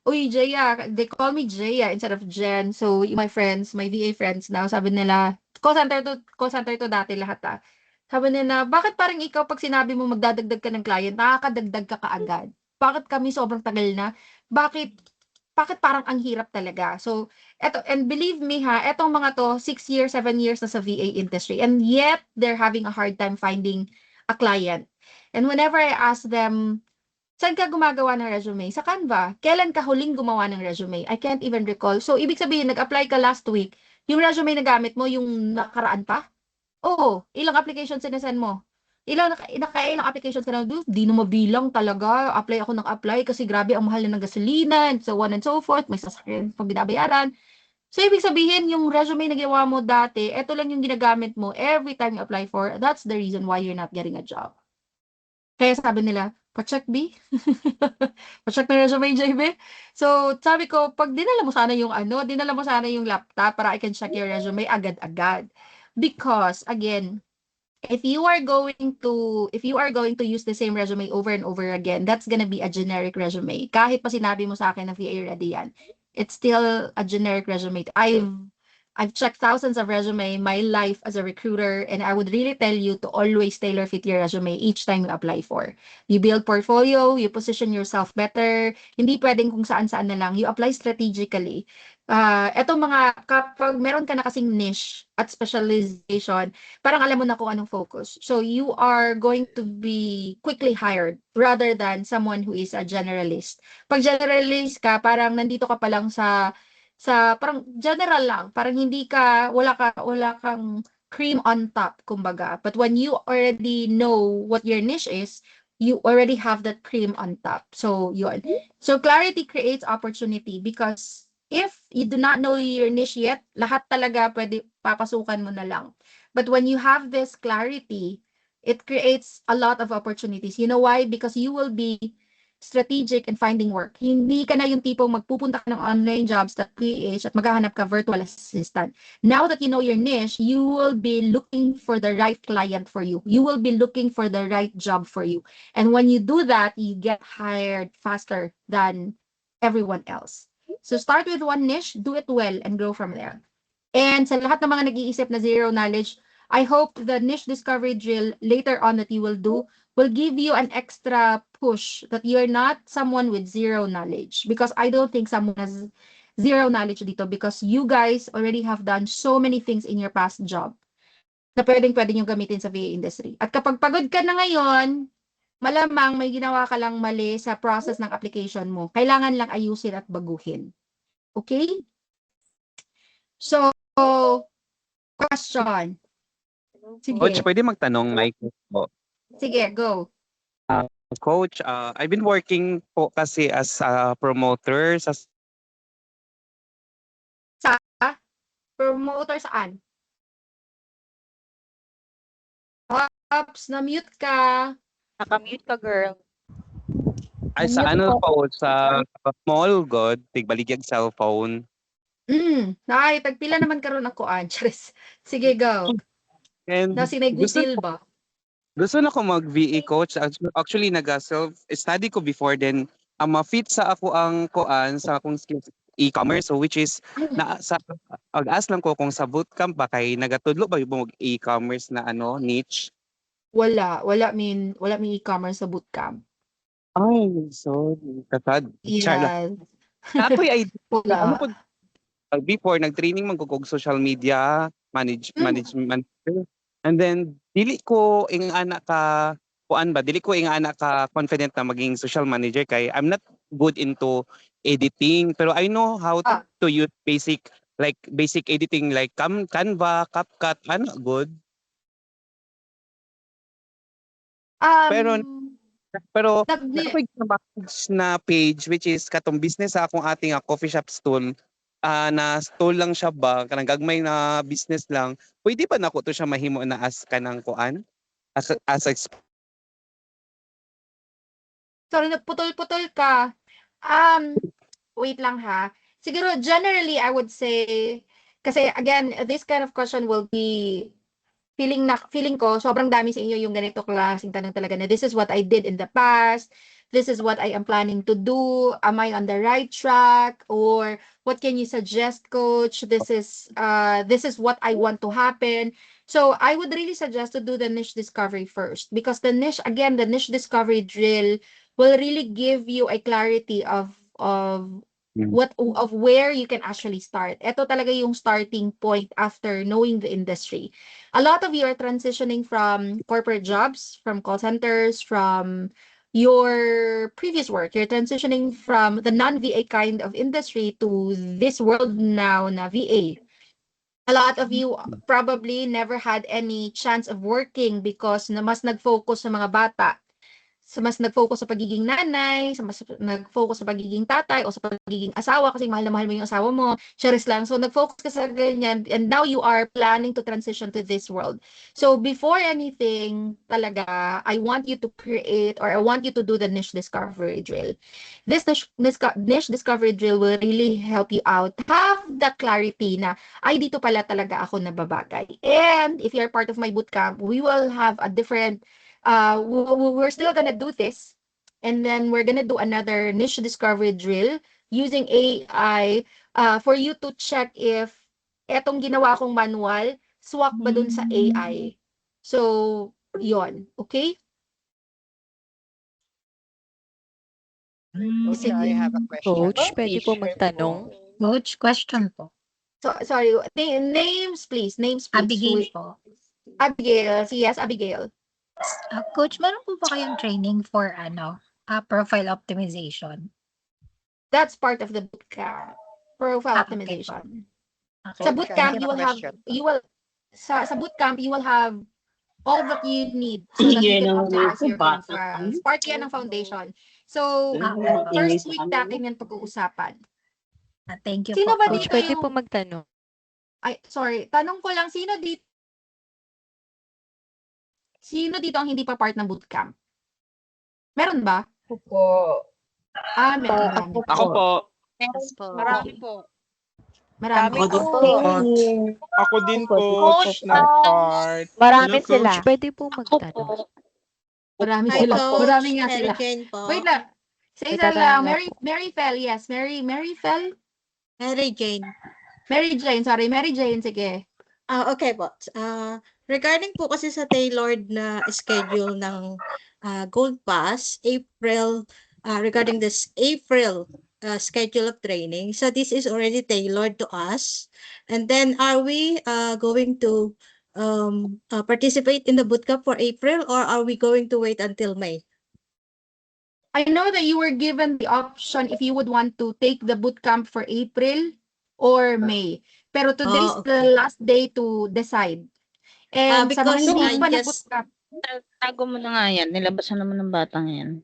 uy, Jaya, they call me Jaya instead of Jen. So my friends, my VA friends now, sabi nila, call center to dati lahat Sabi nila, bakit parang ikaw pag sinabi mo magdadagdag ka ng client, nakakadagdag ka kaagad? Bakit kami sobrang tagal na? Bakit parang ang hirap talaga? So, and believe me etong mga to, 6 years, 7 years na sa VA industry, and yet they're having a hard time finding a client. And whenever I ask them, saan ka gumagawa ng resume? Sa Canva. Kailan ka huling gumawa ng resume? I can't even recall. So, ibig sabihin, nag-apply ka last week, yung resume na gamit mo, yung nakaraan pa? Oo. Ilang applications sinasend mo? Ilang applications ka na, di na mabilang talaga. Apply ako ng apply kasi grabe ang mahal na ng gasolina and so on and so forth. May sasakyan pang binabayaran. So, ibig sabihin, yung resume na ginawa mo dati, eto lang yung ginagamit mo every time you apply for. That's the reason why you're not getting a job. Kaya sabi nila, pa-check B? Pa-check na resume, JB? So, sabi ko, pag dinala mo sana yung laptop para I can check your resume agad-agad. Because, again, if you are going to use the same resume over and over again, that's gonna be a generic resume. Kahit pa sinabi mo sa akin na VA ready yan, it's still a generic resume. I've checked thousands of resume my life as a recruiter, and I would really tell you to always tailor fit your resume each time you apply for. You build portfolio, you position yourself better. Hindi pwedeng kung saan-saan na lang. You apply strategically. Kapag meron ka na kasing niche at specialization, parang alam mo na kung anong focus. So you are going to be quickly hired rather than someone who is a generalist. Pag generalist ka, parang nandito ka pa lang sa parang general lang, parang wala kang cream on top, kumbaga. But when you already know what your niche is, you already have that cream on top. So yun. So clarity creates opportunity because if you do not know your niche yet, lahat talaga pwede papasukan mo na lang. But when you have this clarity, it creates a lot of opportunities. You know why? Because you will be strategic in finding work. Hindi ka na yung tipong magpupunta ka ng online jobs at PH at maghahanap ka virtual assistant. Now that you know your niche, you will be looking for the right client for you. You will be looking for the right job for you. And when you do that, you get hired faster than everyone else. So start with one niche, do it well, and grow from there. And sa lahat ng mga nag-iisip na zero knowledge, I hope the niche discovery drill later on that you will do will give you an extra push that you're not someone with zero knowledge, because I don't think someone has zero knowledge dito, because you guys already have done so many things in your past job na pwede nyo gamitin sa VA industry. At kapag pagod ka na ngayon, malamang may ginawa ka lang mali sa process ng application mo. Kailangan lang ayusin at baguhin. Okay? So, question. Sige. Coach, pwede magtanong, Mike po. Sige, go. Coach, I've been working po kasi as a promoter sa Promoter saan? Ops, na-mute ka. Naka-mute ka, girl. ay sa ano po sa mall god tigbaligyan cellphone. Ay, tagpila naman karon ako Charis. Sige, go. And Nasinay good deal ba? Gusto na ko mag-VA coach. Actually, nag-self-study ko before then. Ma-fit sa ako ang koan sa akong skills e-commerce. So which is, ag-ask lang ko kung sa bootcamp ba kay nagatudlo ba yung e-commerce na niche? Wala may e-commerce sa bootcamp. Ay, sorry. Katad. Yes. Apoy ay Wala. before nag-training man ko kog social media management. And then dili ko ing anak ka confident na maging social manager kay I'm not good into editing pero I know how to use basic editing like Canva, CapCut, good. Pero na page which is katong business sa akong ating coffee shop stall na stall lang siya ba kanang gagmay na business lang pwede pa nako to siya mahimo na as kanang kuan as Sorry, nagputol-putol ka. Wait lang ha. Siguro generally I would say kasi again this kind of question will be feeling ko sobrang dami sa inyo yung ganito klaseng tanong talaga na this is what I did in the past. This is what I am planning to do. Am I on the right track? Or what can you suggest, coach? This is what I want to happen. So I would really suggest to do the niche discovery first because the niche discovery drill will really give you a clarity of where you can actually start. Ito talaga yung starting point after knowing the industry. A lot of you are transitioning from corporate jobs, from call centers, from your previous work. You're transitioning from the non-VA kind of industry to this world now na VA. A lot of you probably never had any chance of working because mas nag-focus sa mga bata. So, mas nag-focus sa pagiging nanay, mas nag-focus sa pagiging tatay o sa pagiging asawa kasi mahal na mahal mo yung asawa mo, charis lang. So, nag-focus ka sa ganyan and now you are planning to transition to this world. So, before anything, talaga, I want you to create or I want you to do the niche discovery drill. This niche discovery drill will really help you out. Have the clarity na, ay, dito pala talaga ako nababagay. And if you're part of my bootcamp, we will have a different we're still gonna do this and then we're gonna do another niche discovery drill using AI for you to check if etong ginawa kong manual swak ba dun sa AI. So, yon. Okay? Coach, I have a question. Coach, pwede po magtanong? Coach, question po. So, sorry. Names, please. Names, please. Abigail po. Abigail. Yes, Abigail. Coach, meron po ba kayong training for profile optimization? That's part of the bootcamp. Profile optimization. Okay. Sa bootcamp, sa bootcamp, you will have all that you need so that you can optimize your profiles. Part yan ng foundation. So, first week natin yan pag-uusapan. Thank you Sino po, ba Coach. dito Pwede yung... po magtanong. Ay, sorry. Tanong ko lang, sino dito ang hindi pa part ng bootcamp? Meron ba? Ako po. Meron. Ako po. Yes po. Marami po. Marami. Ako din coach na part. Marami sila. Pwede po magtanong. Marami Hi, sila. Coach. Marami nga Mary sila. Jane po. Wait lang. Sa isa lang. Mary Fel. Yes. Mary Fel? Mary Jane. Mary Jane. Sorry. Mary Jane. Sige. Okay po. Regarding po kasi sa tailored na schedule ng Gold Pass, regarding this April schedule of training, so this is already tailored to us. And then are we going to participate in the bootcamp for April, or are we going to wait until May? I know that you were given the option if you would want to take the bootcamp for April or May. Pero today's Oh, the last day to decide. And sa mga because hindi I pa just nag-bootcamp, Tago mo na nga yan. Nilabasan naman ng batang yan.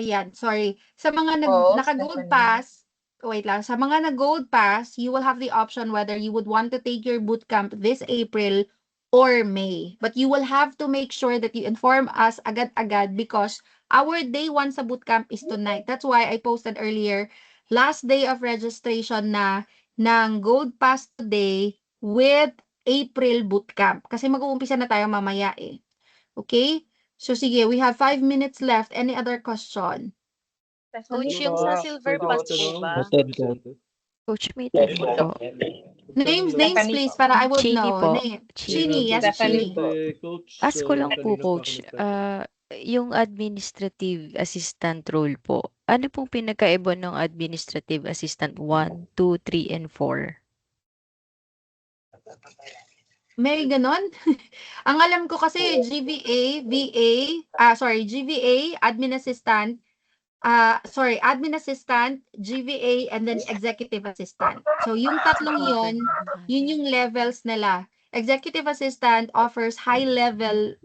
ayan, sorry. Sa mga Oo, naka-gold Stephanie. pass, wait lang. Sa mga nag-gold pass, you will have the option whether you would want to take your bootcamp this April or May. But you will have to make sure that you inform us agad-agad because our day 1 sa bootcamp is tonight. That's why I posted earlier, last day of registration na ng gold pass today with April bootcamp. Kasi mag-uumpisa na tayo mamaya eh. Okay? So sige, we have 5 minutes left. Any other question? Coach, yung sa Silver Pass po ba? Coach, may tanong po. Names, Stephanie please, po. para I would Chini know. po. Chini, yes, Stephanie Chini. po. Ask ko lang po, Coach. Yung administrative assistant role po, ano pong pinagkaiba ng administrative assistant 1, 2, 3, and 4? May ganon? Ang alam ko kasi GVA, GVA, admin assistant, admin assistant, GVA, and then executive assistant. So yung tatlong yun yung levels nila. Executive assistant offers high level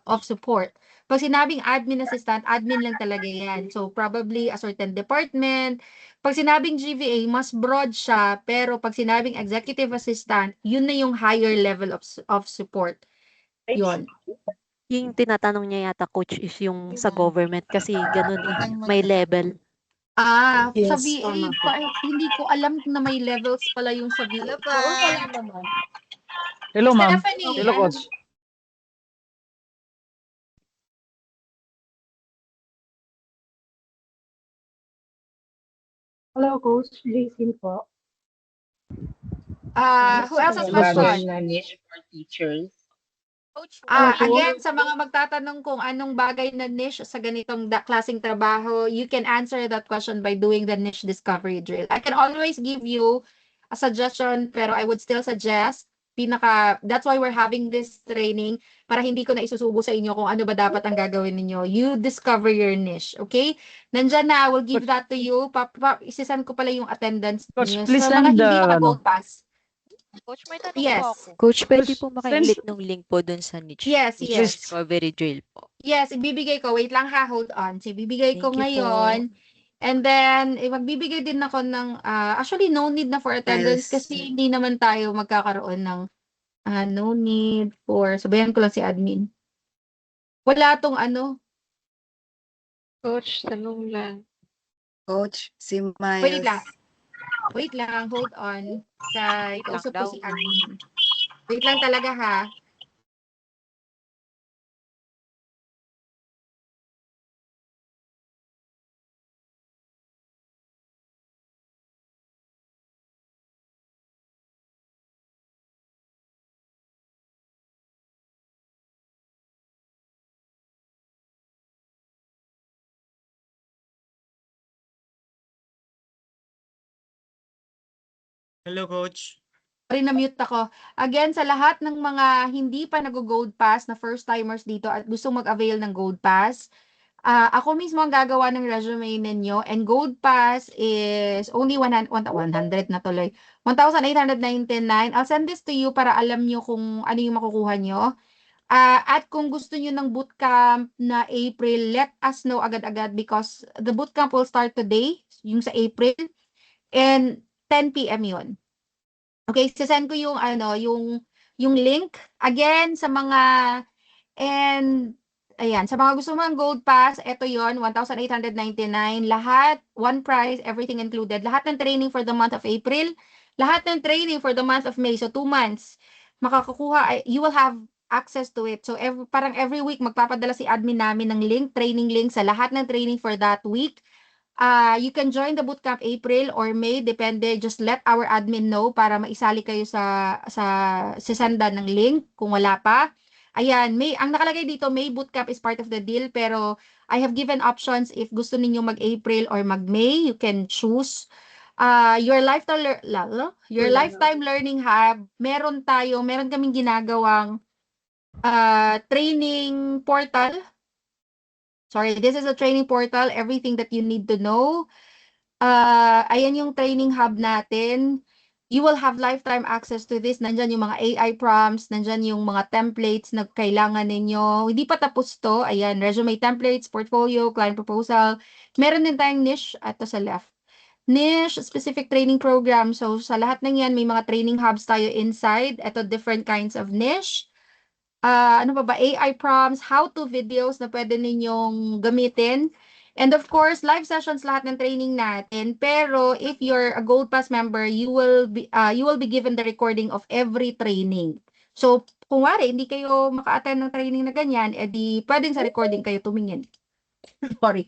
of support. Pag sinabing admin assistant, admin lang talaga yan. So probably a certain department. Pag sinabing GVA, mas broad siya. Pero pag sinabing executive assistant, yun na yung higher level of support. Yun. Yung tinatanong niya yata, Coach, is yung sa government kasi ganun eh, may level. Sa Yes, VA, tama po. hindi ko alam na may levels pala yung sa VA. Oo, wala naman. Hello, ma'am. Stephanie, Hello, coach. Hello, Coach. Jason po. Who else has question? Na niche for teachers. Again, sa mga magtatanong kung anong bagay na niche sa ganitong klaseng trabaho, you can answer that question by doing the niche discovery drill. I can always give you a suggestion, pero I would still suggest, that's why we're having this training, para hindi ko na isusubo sa inyo kung ano ba dapat ang gagawin ninyo. You discover your niche, okay? Nandyan na, I will give that to you. Isisend ko pala yung attendance Coach, niyo. please Sa mga send hindi the, naka-gold pass. Coach, may tanong Yes. po ako. Coach, pwede po Send- maki-click ng link po dun sa niche. Yes, Niche yes. discovery drill po. Yes, ibibigay ko. Wait lang ha, hold on. So, ibibigay ko Thank you po. ngayon. And then, magbibigay din ako ng, actually, no need na for attendance Files. kasi hindi naman tayo magkakaroon ng no need for, sabayan ko lang si admin. Wala tong ano. Coach, tanong lang. Coach, si Wait Miles. lang. Wait lang, hold on. Kausap ko daw. si admin. Wait lang talaga ha. Hello, Coach. Sorry, na-mute ako. Again, sa lahat ng mga hindi pa nag-gold pass na first-timers dito at gusto mag-avail ng gold pass, ako mismo ang gagawa ng resume ninyo, and gold pass is only 100 na tuloy. 1,899. I'll send this to you para alam nyo kung ano yung makukuha nyo. At kung gusto nyo ng bootcamp na April, let us know agad-agad because the bootcamp will start today, yung sa April, and 10 p.m. yun. Okay, sasend ko yung yung link again sa mga sa mga gusto mo ng gold pass, ito yon 1,899 lahat, one price, everything included. Lahat ng training for the month of April, lahat ng training for the month of May, so 2 months. You will have access to it. So parang every week magpapadala si admin namin ng link, training link sa lahat ng training for that week. You can join the bootcamp April or May, depende. Just let our admin know para maisali kayo sa sesanda ng link kung wala pa. Ayan, May, ang nakalagay dito, May bootcamp is part of the deal, pero I have given options if gusto ninyo mag-April or mag-May, you can choose. Your lifetime learning hub, meron kaming ginagawang training portal. Sorry, this is a training portal, everything that you need to know. Ayan yung training hub natin. You will have lifetime access to this. Nandyan yung mga AI prompts, nandyan yung mga templates na kailangan ninyo. Hindi pa tapos to. Ayan, resume templates, portfolio, client proposal. Meron din tayong niche, ito sa left. Niche, specific training program. So, sa lahat ng yan, may mga training hubs tayo inside. Ito, different kinds of niche. Ano pa ba? AI prompts, how-to videos na pwede ninyong gamitin. And of course, live sessions lahat ng training natin. Pero if you're a Gold Pass member, you will be given the recording of every training. So, kung wari, hindi kayo maka-attend ng training na ganyan, edi pwedeng sa recording kayo tumingin. Sorry.